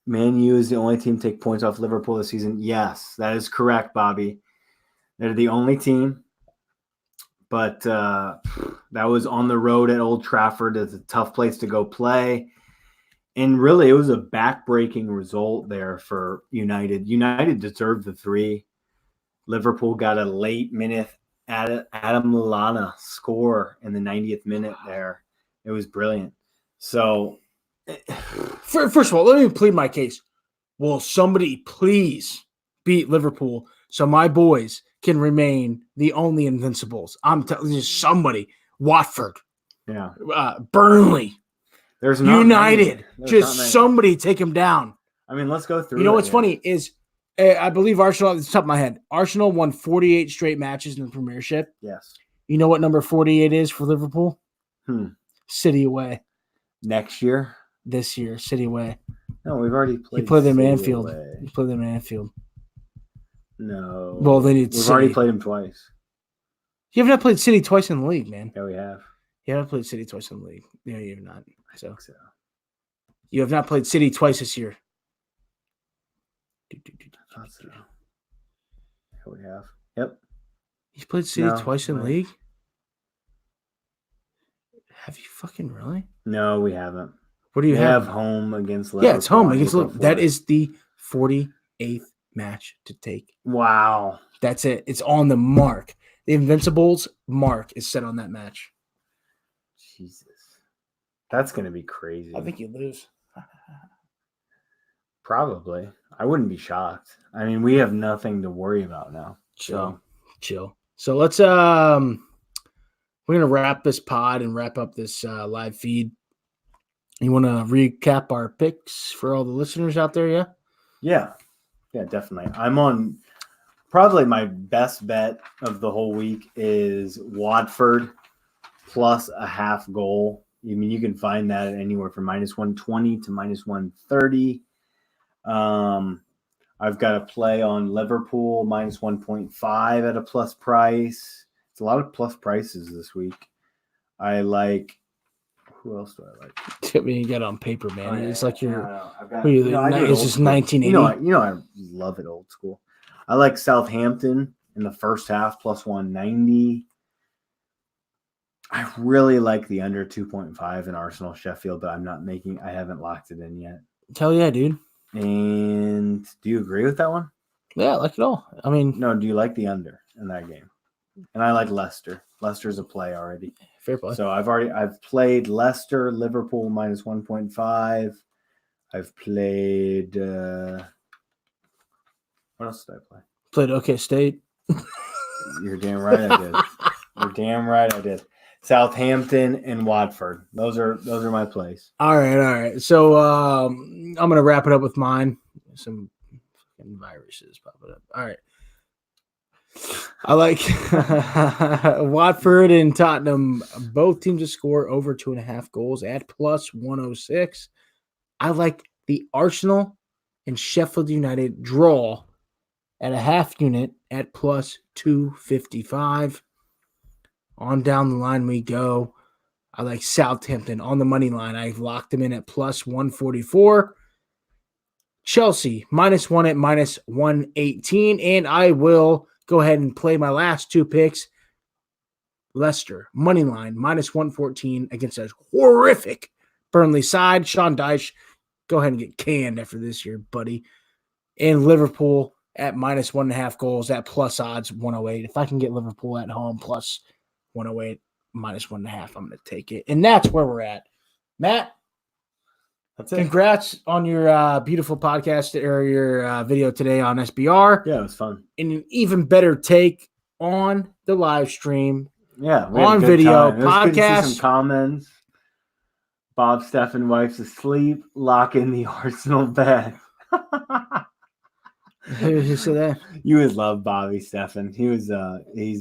Man U is the only team to take points off Liverpool this season. Yes, that is correct, Bobby. They're the only team. But that was on the road at Old Trafford. It's a tough place to go play. And really, it was a back-breaking result there for United. United deserved the 3. Liverpool got a late minute Adam Lallana score in the 90th minute there. It was brilliant. So, First of all, let me plead my case. Will somebody please beat Liverpool so my boys can remain the only invincibles? I'm telling you, somebody. Watford. yeah. Burnley. There's not United. There's Just not many. somebody take them down. I mean, let's go through. You know what's funny is I believe Arsenal, at the top of my head, Arsenal won 48 straight matches in the Premiership. Yes. You know what number 48 is for Liverpool? City away. Next year? This year, City away. No, we've already played. You play them in City Anfield. away. You play them in Anfield. No. Well, they need We've City. already played them twice. You have not played City twice in the league, man. Yeah, we have. You haven't played City twice in the league. No, you have not. I think so. You have not played City twice this year. I thought so. Yeah, we have. Yep. You've played City No, twice in the right. league? Have you fucking really? No, we haven't. What do you We have? have home against Liverpool. Yeah, it's home on against April Liverpool. That 4th. is the 48th match to take. Wow. That's it. It's on the mark. The Invincibles mark is set on that match. Jesus. That's going to be crazy. I think you lose. Probably. I wouldn't be shocked. I mean, we have nothing to worry about now. Chill. So let's we're gonna wrap this pod and wrap up this live feed. You want to recap our picks for all the listeners out there? Yeah, definitely. I'm on probably my best bet of the whole week is Watford plus a half goal. I mean, you can find that at anywhere from -120 to -130. I've got a play on Liverpool -1.5 at a plus price. It's a lot of plus prices this week. I like. Who else do I like? I mean, you got it on paper, man. It's like you're. I've got, Who are you, I do it is old this school. 1980? You know, I love it old school. I like Southampton in the first half plus 190. I really like the under 2.5 in Arsenal Sheffield, but I haven't locked it in yet. Hell yeah, dude. And do you agree with that one? Yeah, I like it all. I mean, No, do you like the under in that game? And I like Leicester. Leicester's a play already. fair play. So I've played Leicester, Liverpool -1.5. I've played what else did I play? Played OK State. You're damn right I did. You're damn right I did. Southampton and Watford. Those are my plays. All right. So I'm gonna wrap it up with mine. Some fucking viruses popping up. All right. I like Watford and Tottenham. Both teams to score over 2.5 goals at plus 106. I like the Arsenal and Sheffield United draw at a half unit at plus 255. On down the line we go. I like Southampton on the money line. I've locked them in at plus 144. Chelsea -1 at -118. And I will go ahead and play my last two picks. Leicester, money line, -114 against a horrific Burnley side. Sean Dyche, go ahead and get canned after this year, buddy. And Liverpool at -1.5 goals at plus odds 108. If I can get Liverpool at home plus 108, -1.5, I'm going to take it. And that's where we're at. Matt, That's it. congrats on your beautiful podcast or your video today on SBR. Yeah, it was fun. And an even better take on the live stream. Yeah, we had a On good video, time. It was good to see podcast. some comments. Bob Steffen wife's asleep. Lock in the Arsenal bet. Who said that? You would love Bobby Steffen. He was he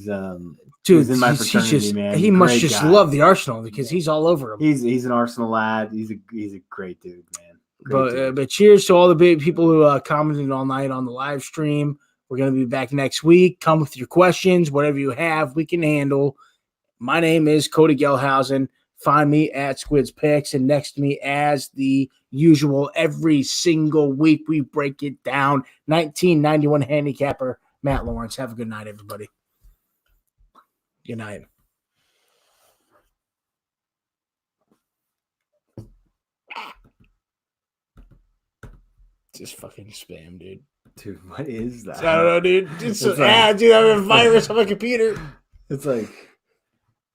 Dude, was in my he's fraternity, just, man. he must Great just guy. love the Arsenal because he's all over him. He's an Arsenal lad. He's a great dude, man. Great dude. But cheers to all the big people who commented all night on the live stream. We're going to be back next week. Come with your questions, whatever you have, we can handle. My name is Cody Gelhausen. Find me at Squids Picks, and next to me, as the usual, every single week we break it down. 1991 handicapper Matt Lawrence. Have a good night, everybody. Good night. Just fucking spam, dude. Dude, what is that? I don't know, dude. It's It's an ad, like- dude. I have a virus on my computer. It's like